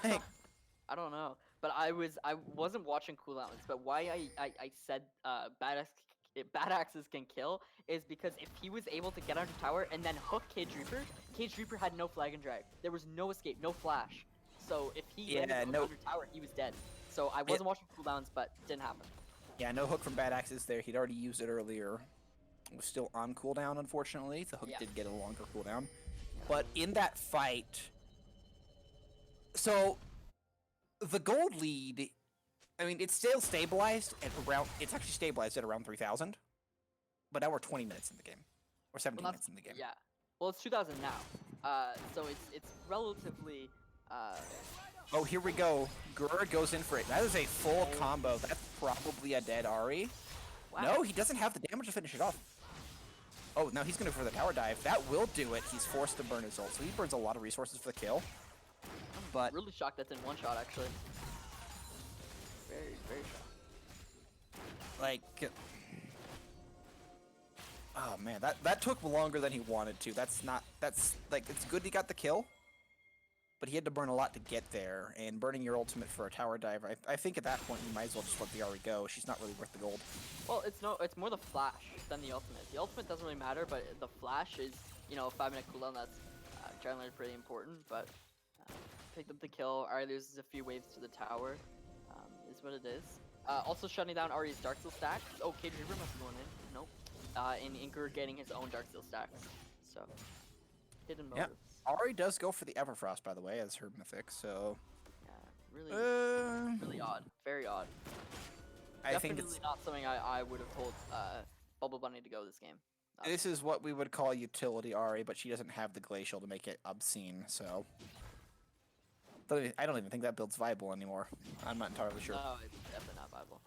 like, I don't know, but I wasn't watching cooldowns. But why I said Bad Axes can kill is because if he was able to get under tower and then hook Cage Reaper had no flag and drag. There was no escape, no flash. So if he landed under tower, he was dead. So I wasn't watching cooldowns, but didn't happen. Yeah, no hook from Bad Axes there. He'd already used it earlier. It was still on cooldown, unfortunately. The hook did get a longer cooldown. But in that fight, so the gold lead I mean, it's still stabilized at around. It's actually stabilized at around 3,000. But now we're 20 minutes in the game, or 17 minutes in the game. Yeah. Well, it's 2000 now. So it's relatively. Oh, here we go. Gur goes in for it. That is a full combo. That's probably a dead Ari. Wow. No, he doesn't have the damage to finish it off. Oh, now he's going to go for the tower dive. That will do it. He's forced to burn his ult, so he burns a lot of resources for the kill. But I'm really shocked that's in one shot, actually. Very, very shocked. like, oh man, that took longer than he wanted to. That's like, it's good he got the kill, but he had to burn a lot to get there. And burning your ultimate for a tower dive, I think at that point you might as well just let the Ari go. She's not really worth the gold. Well, it's more the flash than the ultimate. The ultimate doesn't really matter, but the flash is, you know, a 5-minute cooldown. That's generally pretty important. But picked up the kill. Ari loses a few waves to the tower. Is what it is. Also shutting down Ari's Darksteel stacks. Oh, Cage Reaper must be going in. Nope. And Inker getting his own Darksteel stacks. So hidden motives. Yeah. Ari does go for the Everfrost, by the way, as her mythic. So yeah, really odd. Very odd. I Definitely think it's not something I would have told Bubble Bunny to go this game. This is what we would call utility Ari, but she doesn't have the glacial to make it obscene. So I don't even think that build's viable anymore. I'm not entirely sure. No, it's definitely not viable.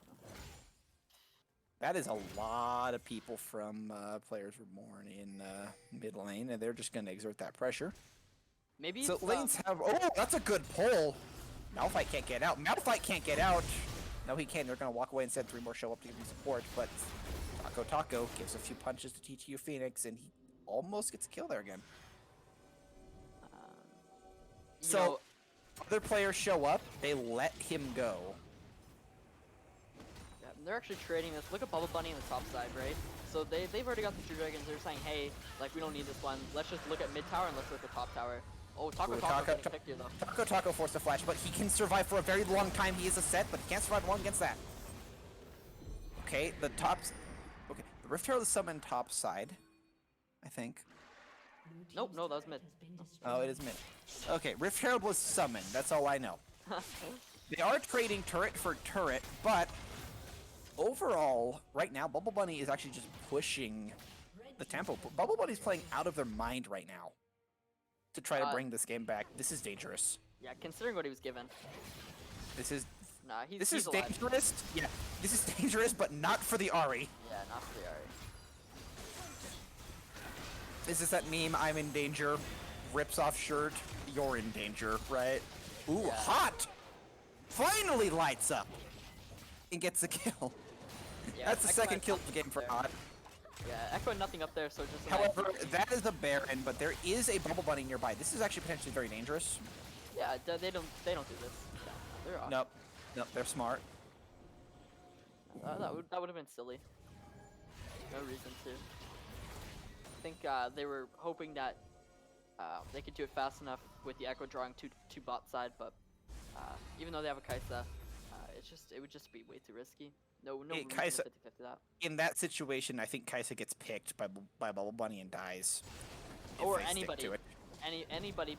That is a lot of people from Players Reborn in mid lane, and they're just going to exert that pressure. Maybe so it's, lanes have. Oh, that's a good pull. Malphite can't get out. Malphite can't get out. No, he can. They're going to walk away instead. 3 more show up to give him support, but Taco gives a few punches to TTU Phoenix, and he almost gets a kill there again. So other players show up. They let him go. They're actually trading this. Look at Bubble Bunny on the top side, right? So they've already got the 2 dragons. They're saying, hey, like, we don't need this one. Let's just look at mid tower and let's look at top tower. Oh, Taco getting picked here, though. Taco forced to flash, but he can survive for a very long time. He is a set, but he can't survive long against that. Okay, the tops. Okay, the Rift Herald is summoned top side, I think. Nope, no, that was mid. Oh, it is mid. Okay, Rift Herald was summoned. That's all I know. They are trading turret for turret, but overall, right now, Bubble Bunny is actually just pushing the tempo. Bubble Bunny's playing out of their mind right now to try to bring this game back. This is dangerous. Yeah, considering what he was given. This is he's dangerous. Alive. Yeah, this is dangerous, but not for the Ari. Yeah, not for the Ari. This is that meme, I'm in danger, rips off shirt, you're in danger, right? Ooh, yeah. Hot! Finally lights up! And gets a kill. Yeah, that's the second kill of the game for Hot. Yeah, Echo had nothing up there, so just... However, that is a Baron, but there is a Bubble Bunny nearby. This is actually potentially very dangerous. Yeah, they don't do this. No, they're awesome. Nope, they're smart. That would have been silly. No reason to. I think they were hoping that they could do it fast enough with the Echo drawing two bot side, but even though they have a Kai'Sa, it would just be way too risky. No Kai'Sa, 50-50 that. in that situation, I think Kai'Sa gets picked by Bubble Bunny and dies. Or anybody. Anybody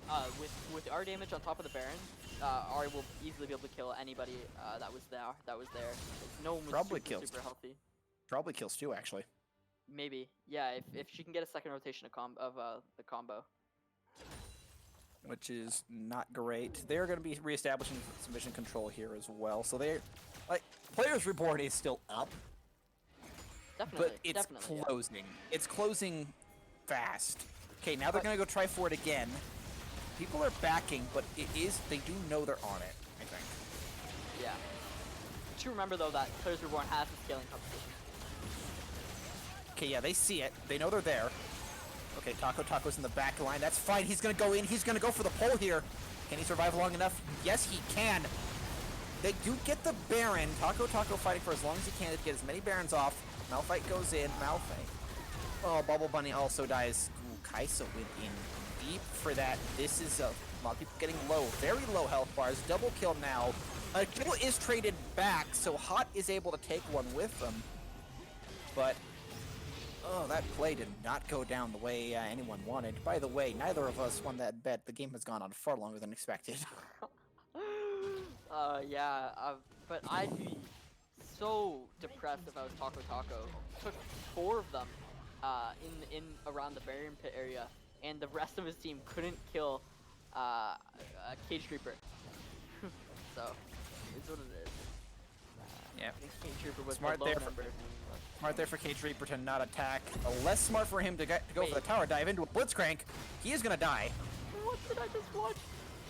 with R damage on top of the Baron, Ari will easily be able to kill anybody that was there. No one was Probably super, kills. super healthy. Probably kills too, actually. Maybe, yeah. If she can get a second rotation of the combo. Which is not great. They're going to be reestablishing submission control here as well. So they're like, Players Reborn is still up. Definitely, but it's closing. Yeah. It's closing fast. Okay, now they're going to go try for it again. People are backing, but they do know they're on it, I think. Yeah. To remember, though, that Players Reborn has a scaling competition. Okay, yeah, they see it. They know they're there. Okay, Taco's in the back line. That's fine. He's going to go in. He's going to go for the pull here. Can he survive long enough? Yes, he can. They do get the Baron. Taco fighting for as long as he can to get as many Barons off. Malphite goes in. Malphite. Oh, Bubble Bunny also dies. Ooh, Kai'Sa went in deep for that. This is a lot of people getting low. Very low health bars. Double kill now. A kill is traded back, so Hot is able to take one with them. But oh, that play did not go down the way anyone wanted. By the way, neither of us won that bet. The game has gone on far longer than expected. Yeah, but I'd be so depressed if I was Taco Taco. Took 4 of them, in around the Barium Pit area, and the rest of his team couldn't kill, a Cage Creeper. So, it's what it is. Yeah. I think Cage Creeper was Smart the low there number. Smart there for Cage Reaper to not attack. Less smart for him to go for the Wait. tower dive into a Blitzcrank. He is gonna die. What did I just watch?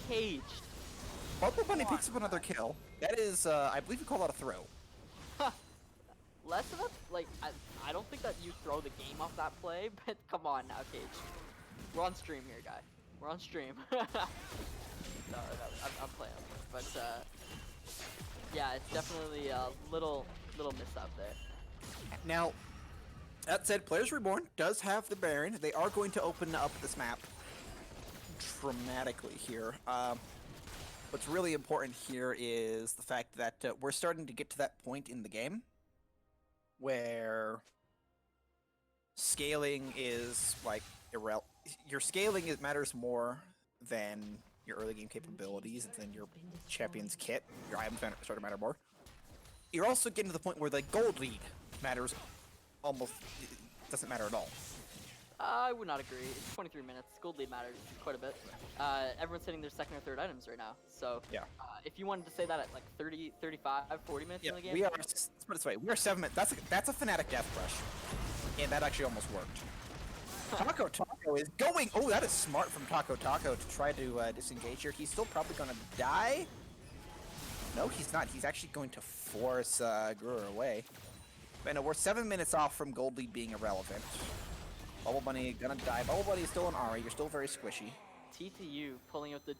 Caged. Bubble Bunny picks up another kill. That is, I believe you call that a throw. Less of a, like, I don't think that you throw the game off that play, but come on now, Cage. We're on stream here, guy. We're on stream. no, I'm playing. But, yeah, it's definitely a little miss out there. Now, that said, Players Reborn does have the Baron. They are going to open up this map dramatically here. What's really important here is the fact that we're starting to get to that point in the game where scaling is like your scaling matters more than your early game capabilities, than your champion's kit. Your items start to matter more. You're also getting to the point where the gold lead matters almost doesn't matter at all. I would not agree. It's 23 minutes. Gold lead matters quite a bit. Everyone's hitting their second or third items right now. So Yeah. If you wanted to say that at like 30, 35, 40 minutes in the game, we are. Let's put it this way: we are 7 minutes. That's a Fnatic death rush, and that actually almost worked. Taco Taco is going. Oh, that is smart from Taco Taco to try to disengage here. He's still probably going to die. No, he's not. He's actually going to force Brewer away. But no, we're 7 minutes off from gold lead being irrelevant. Bubble Bunny gonna die. Bubble Bunny is still an Ari. You're still very squishy. TTU pulling out the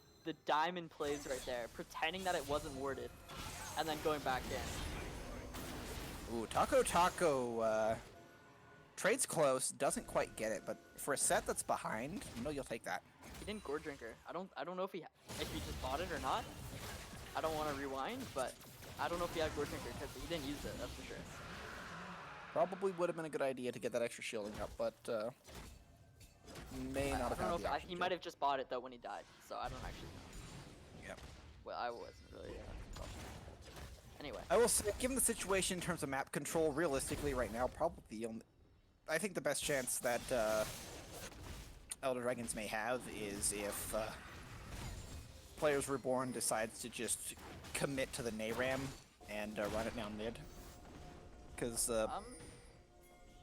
diamond plays right there, pretending that it wasn't warded, and then going back in. Ooh, Taco Taco trades close, doesn't quite get it, but for a set that's behind, you know you'll take that. He didn't Gore Drinker. I don't know if he just bought it or not. I don't want to rewind, but I don't know if he had Gore Drinker because he didn't use it. That's for sure. Probably would have been a good idea to get that extra shielding up, but may not have had the option He to. might have just bought it though when he died, so I don't actually know. Yep. Well, I wasn't really. Anyway. I will say, given the situation in terms of map control, realistically right now, probably the only, I think the best chance that Elder Dragons may have is if Players Reborn decides to just commit to the Nayram and run it down mid. Because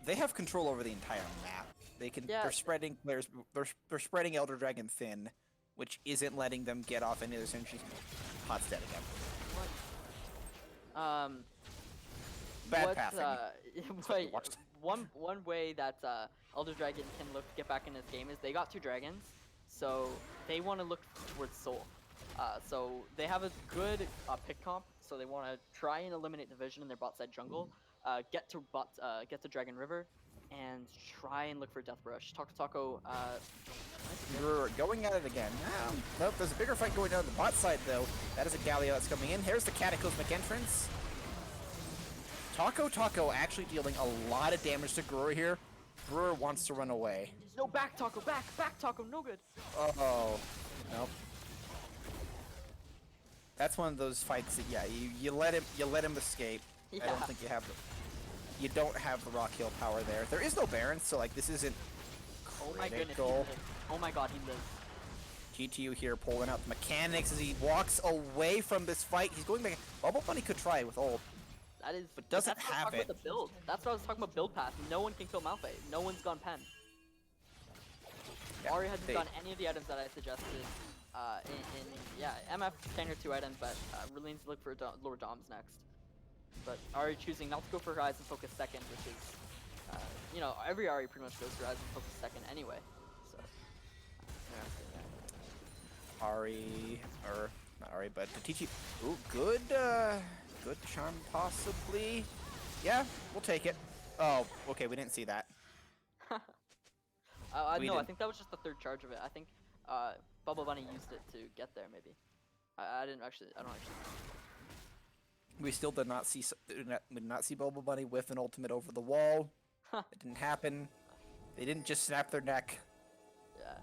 they have control over the entire map. They can. Yeah. They're spreading players. They're spreading Elder Dragon thin, which isn't letting them get off into this entry. Hot stead again. What? Bad pathing. One way that Elder Dragon can look to get back in this game is they got 2 dragons, so they want to look towards Soul. So they have a good pick comp, so they want to try and eliminate the vision in their bot side jungle, get to Dragon River, and try and look for Death Rush. Taco Taco. You're going at it again. Nope, there's a bigger fight going on the bot side though. That is a Galio that's coming in. Here's the Cataclysmic entrance. Taco Taco actually dealing a lot of damage to Brewer here. Brewer wants to run away. No, back Taco, back Taco, no good. Oh, nope. That's one of those fights that you let him escape. Yeah. I don't think you don't have the rock hill power there. There is no Baron, so like this isn't Oh my goodness. critical. Oh my god, he lives. GTU here pulling out the mechanics as he walks away from this fight. He's going back. Bubble Bunny could try with ult. That is. But doesn't that's what I was have talking it. About the build. That's what I was talking about. Build path. No one can kill Malphite. No one's gone pen. Yeah, Ari hasn't done any of the items that I suggested. MF standard 2 items, but really needs to look for lower doms next. But Ari choosing not to go for Horizon Focus second, which is, every Ari pretty much goes for Horizon Focus second anyway. So, Ari, or not Ari, but Tatichi. Ooh, good charm possibly. Yeah, we'll take it. Oh, okay, we didn't see that. no, I didn't. think that was just the third charge of it. I think Bubble Bunny used it to get there, maybe. I don't actually know. We still did not see Bubble Bunny with an ultimate over the wall. It didn't happen. They didn't just snap their neck. Yeah.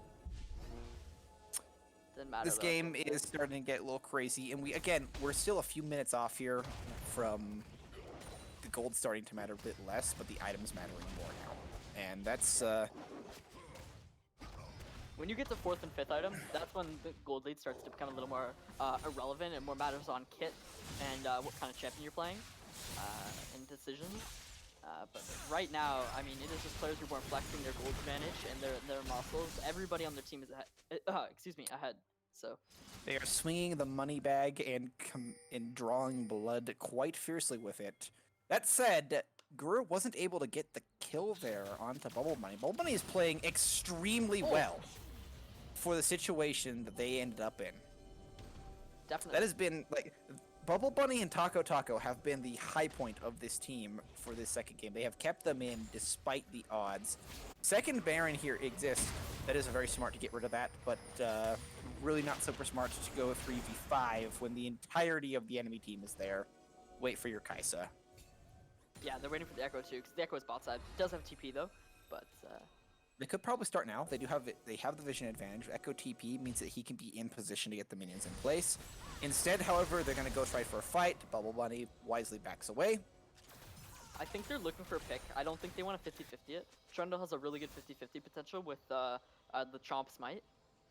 Didn't matter This though. game is starting to get a little crazy, and we're still a few minutes off here from the gold starting to matter a bit less, but the items mattering more now. And that's When you get to 4th and 5th items, that's when the gold lead starts to become a little more irrelevant and more matters on kit and what kind of champion you're playing and decisions. But right now, I mean, it is just players Reborn flexing their gold advantage and their muscles. Everybody on their team is ahead. So they are swinging the money bag and drawing blood quite fiercely with it. That said, Guru wasn't able to get the kill there onto Bubble Bunny. Bubble Bunny is playing extremely well for the situation that they ended up in. definitely. That has been, like, Bubble Bunny and Taco Taco have been the high point of this team for this second game. They have kept them in despite the odds. Second Baron here exists. That is very smart to get rid of that, but really not super smart to go 3v5 when the entirety of the enemy team is there. Wait for your Kaisa. Yeah, they're waiting for the Echo too, because the Echo is bot side. It does have TP though, but They could probably start now. They have the vision advantage. Echo TP means that he can be in position to get the minions in place. Instead, however, they're going to go try for a fight. Bubble Bunny wisely backs away. I think they're looking for a pick. I don't think they want a 50-50 it. Trundle has a really good 50-50 potential with the Chomp Smite.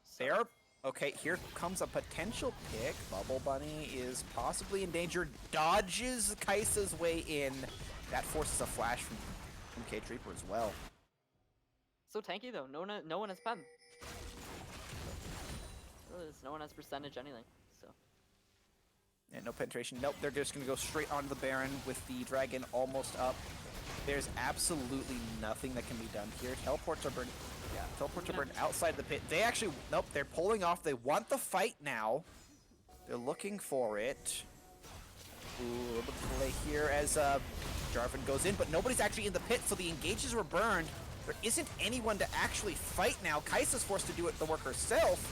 So. They are... Okay, here comes a potential pick. Bubble Bunny is possibly in danger. Dodges Kaisa's way in. That forces a flash from K-Trooper as well. So tanky though. No one has pen. No one has percentage anything. So. And no penetration. Nope, they're just going to go straight onto the Baron with the Dragon almost up. There's absolutely nothing that can be done here. Teleports are burned. Yeah, teleports are burned outside the pit. They actually... Nope, they're pulling off. They want the fight now. They're looking for it. Ooh, a play here as Jarvan goes in, but nobody's actually in the pit, so the engages were burned. There isn't anyone to actually fight now. Kaisa's forced to do the work herself.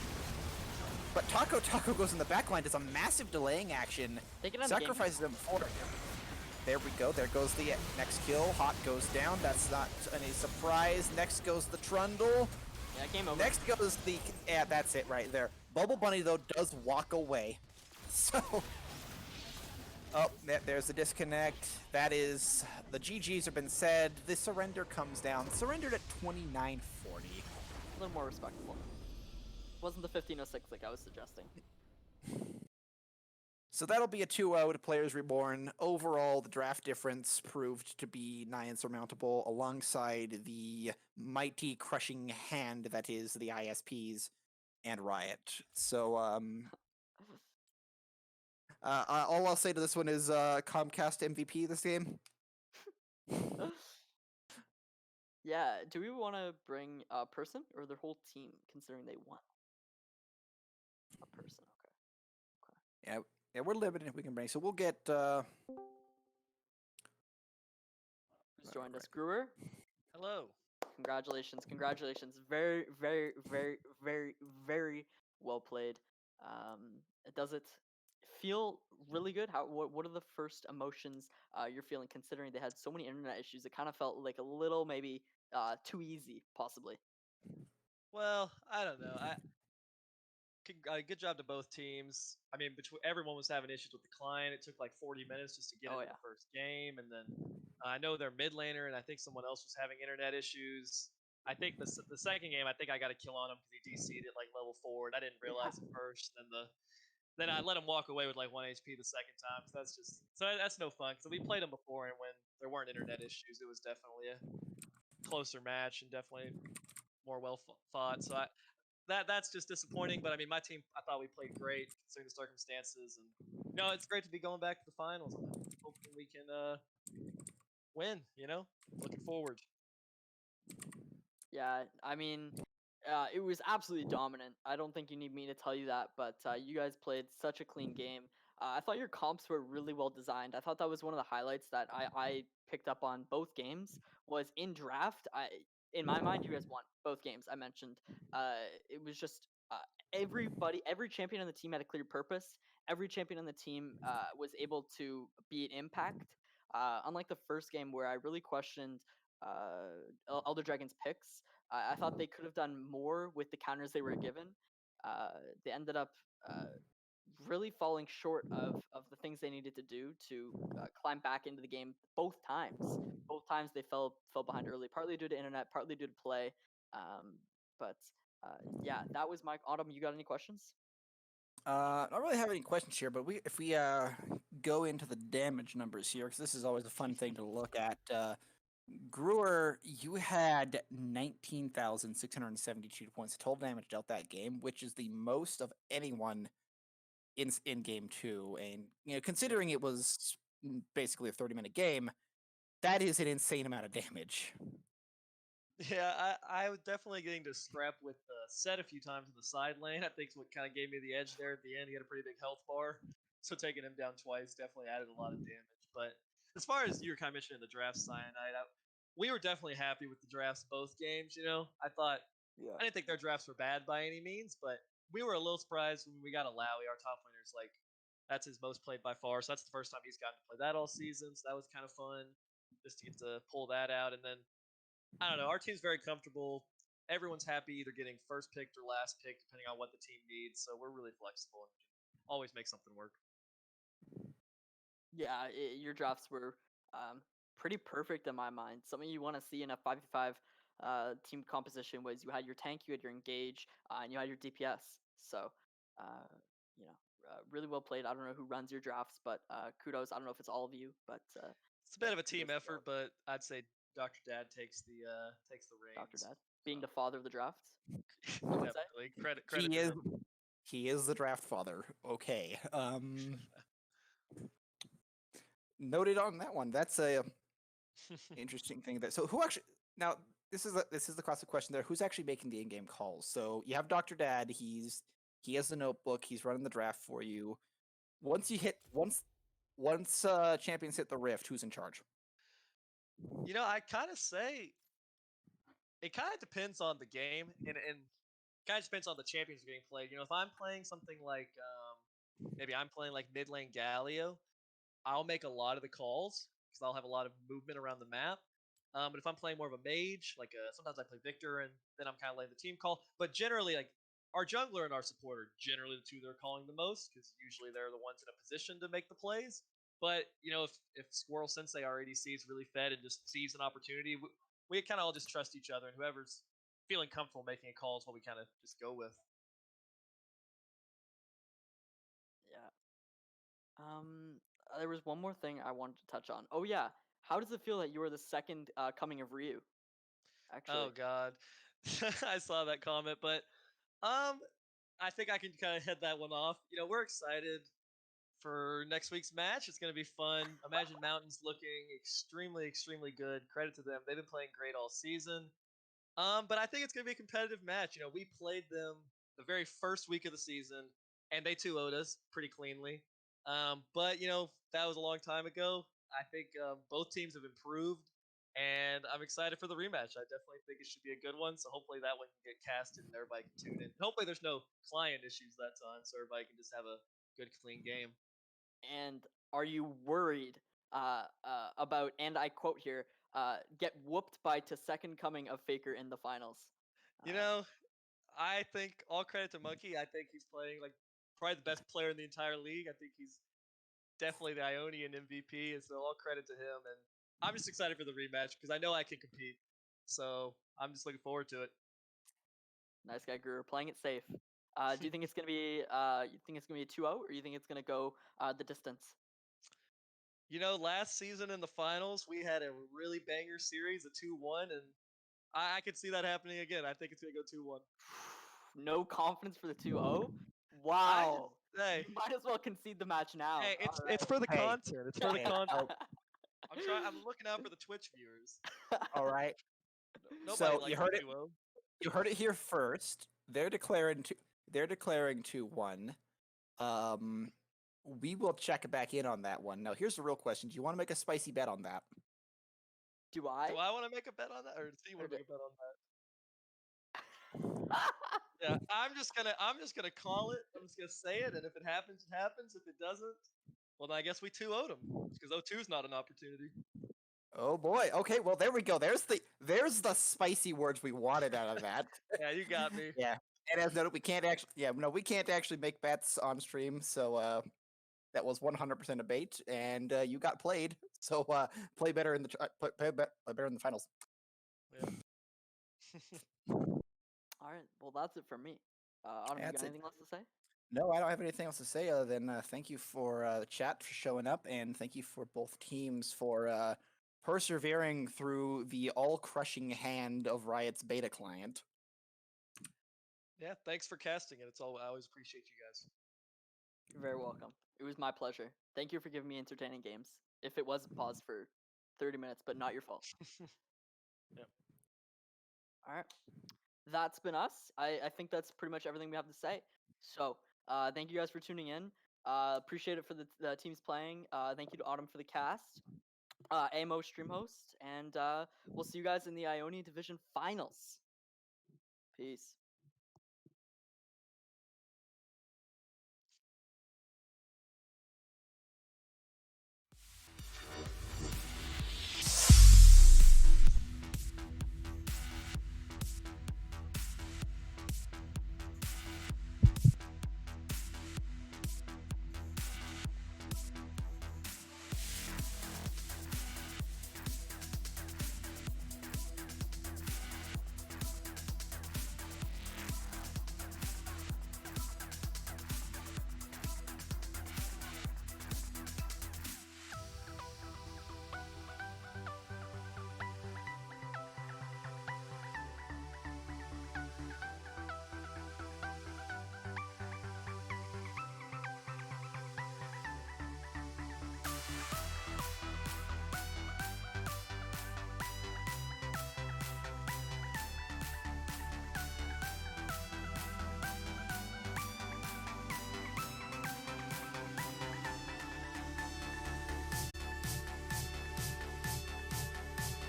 But Taco Taco goes in the backline, does a massive delaying action, sacrifices them for it. There we go, there goes the next kill. Hot goes down, that's not any surprise. Next goes the Trundle. Yeah, game over. Next goes the... Yeah, that's it right there. Bubble Bunny, though, does walk away. So... Oh, there's the disconnect. That is... The GGs have been said. The surrender comes down. Surrendered at 29:40. A little more respectable. Wasn't the 1506 like I was suggesting. So that'll be a 2-0 to Players Reborn. Overall, the draft difference proved to be nigh insurmountable alongside the mighty crushing hand that is the ISPs and Riot. So, all I'll say to this one is Comcast MVP this game. Yeah, do we want to bring a person or their whole team, considering they won? A person, okay. Yeah, we're limited if we can bring. So we'll get. Who's joined us? Brewer? Hello. Congratulations. Very, very, very, very, very well played. Does it feel really good? What are the first emotions you're feeling, considering they had so many internet issues? It kind of felt like a little maybe too easy, possibly. Well, I don't know. Good job to both teams. I mean, everyone was having issues with the client. It took like 40 minutes just to get into the first game, and then I know their mid laner, and I think someone else was having internet issues. I think the second game, I think I got a kill on him because he DC'd at like level 4, and I didn't realize it first. Then I let him walk away with like 1 HP the second time. So that's no fun. So we played him before, and when there weren't internet issues, it was definitely a closer match and definitely more well fought. So that's just disappointing. But I mean, my team, I thought we played great considering the circumstances, and it's great to be going back to the finals. I'm hoping we can win. Looking forward. Yeah, I mean, it was absolutely dominant. I don't think you need me to tell you that, but you guys played such a clean game. I thought your comps were really well designed. I thought that was one of the highlights that I picked up on both games. Was in draft. In my mind, you guys won both games. I mentioned. It was just every champion on the team had a clear purpose. Every champion on the team was able to be an impact. Unlike the first game where I really questioned Elder Dragon's picks. I thought they could have done more with the counters they were given. they ended up really falling short of the things they needed to do to climb back into the game both times. Both times they fell behind early, partly due to internet, partly due to play. But yeah, that was my Autumn. You got any questions? I don't really have any questions here, but if we go into the damage numbers here, because this is always a fun thing to look at. Brewer, you had 19,672 points of total damage dealt that game, which is the most of anyone in game two. And considering it was basically a 30-minute game, that is an insane amount of damage. Yeah, I was definitely getting to scrap with Set a few times in the side lane. I think is what kind of gave me the edge there at the end. He had a pretty big health bar, so taking him down twice definitely added a lot of damage. But as far as you were kind of mentioning the draft cyanide, we were definitely happy with the drafts both games. I thought I didn't think their drafts were bad by any means, but we were a little surprised when we got Alawi, our top laner's like that's his most played by far. So that's the first time he's gotten to play that all season. So that was kind of fun just to get to pull that out. And then I don't know. Our team's very comfortable. Everyone's happy either getting first picked or last pick, depending on what the team needs. So we're really flexible and can always make something work. Yeah, your drafts were pretty perfect in my mind. Something you want to see in a 5v5 team composition was you had your tank, you had your engage, and you had your DPS. So, you know, really well played. I don't know who runs your drafts, but kudos. I don't know if it's all of you, but it's a bit of a team effort, but I'd say Dr. Dad takes the reins. Dr. Dad, being the father of the drafts. Definitely credit. He is the draft father. Okay. Noted on that one. That's a interesting thing. So who actually now? This is the classic question there. Who's actually making the in-game calls? So you have Dr. Dad. He has the notebook. He's running the draft for you. Once champions hit the rift, who's in charge? I kind of say it kind of depends on the game, and kind of depends on the champions getting played. If I'm playing something like maybe I'm playing like mid lane Galio, I'll make a lot of the calls because I'll have a lot of movement around the map. But if I'm playing more of a mage, like sometimes I play Victor, and then I'm kind of letting the team call. But generally, like our jungler and our support are generally the two they're calling the most because usually they're the ones in a position to make the plays. But if Squirrel Sensei our ADC is really fed and just sees an opportunity, we kind of all just trust each other, and whoever's feeling comfortable making a call is what we kind of just go with. Yeah. There was one more thing I wanted to touch on. Oh yeah, how does it feel that you are the second coming of Ryu? Actually. Oh God, I saw that comment, but I think I can kind of head that one off. We're excited for next week's match. It's going to be fun. Imagine Mountains looking extremely, extremely good. Credit to them. They've been playing great all season. But I think it's going to be a competitive match. We played them the very first week of the season, and they 2-0'd us pretty cleanly. But that was a long time ago. I think both teams have improved, and I'm excited for the rematch. I definitely think it should be a good one. So hopefully that one can get casted and everybody can tune in. And hopefully there's no client issues that time, so everybody can just have a good, clean game. And are you worried about, and I quote here, get whooped by to second coming of Faker in the finals? I think all credit to Monkey. I think he's playing like probably the best player in the entire league. I think he's definitely the Ionian MVP, and so all credit to him. And I'm just excited for the rematch because I know I can compete. So I'm just looking forward to it. Nice guy, Guru, playing it safe. Do you think it's gonna be you think it's gonna be a 2-0, or you think it's gonna go the distance? Last season in the finals, we had a really banger series, a 2-1, and I could see that happening again. I think it's gonna go 2-1. No confidence for the 2-0? Wow. You might as well concede the match now. Hey, it's for the content. It's for the content. I'm looking out for the Twitch viewers. All right. Nobody likes you heard it. 2-0. You heard it here first. They're declaring 2-1. We will check back in on that one. Now, here's the real question: do you want to make a spicy bet on that? Do I? Do I want to make a bet on that, or do you want to make a bet on that? Yeah, I'm just gonna call it. I'm just gonna say it, and if it happens, it happens. If it doesn't, well, then I guess we 2-0'd them because 0-2 is not an opportunity. Oh boy. Okay. Well, there we go. There's the spicy words we wanted out of that. Yeah, you got me. Yeah. And as noted, we can't actually make bets on stream, so that was 100% a bait, and you got played. So play better in the play better in the finals. Yeah. All right. Well, that's it for me. Autumn, you That's got it. anything else to say? No, I don't have anything else to say other than thank you for the chat for showing up, and thank you for both teams for persevering through the all-crushing hand of Riot's beta client. Yeah, thanks for casting it. I always appreciate you guys. You're very welcome. It was my pleasure. Thank you for giving me entertaining games. If it was paused for 30 minutes, but not your fault. Yep. All right. That's been us. I think that's pretty much everything we have to say. So thank you guys for tuning in. Appreciate it for the teams playing. Thank you to Autumn for the cast. AMO stream host. And we'll see you guys in the Ionia Division Finals. Peace.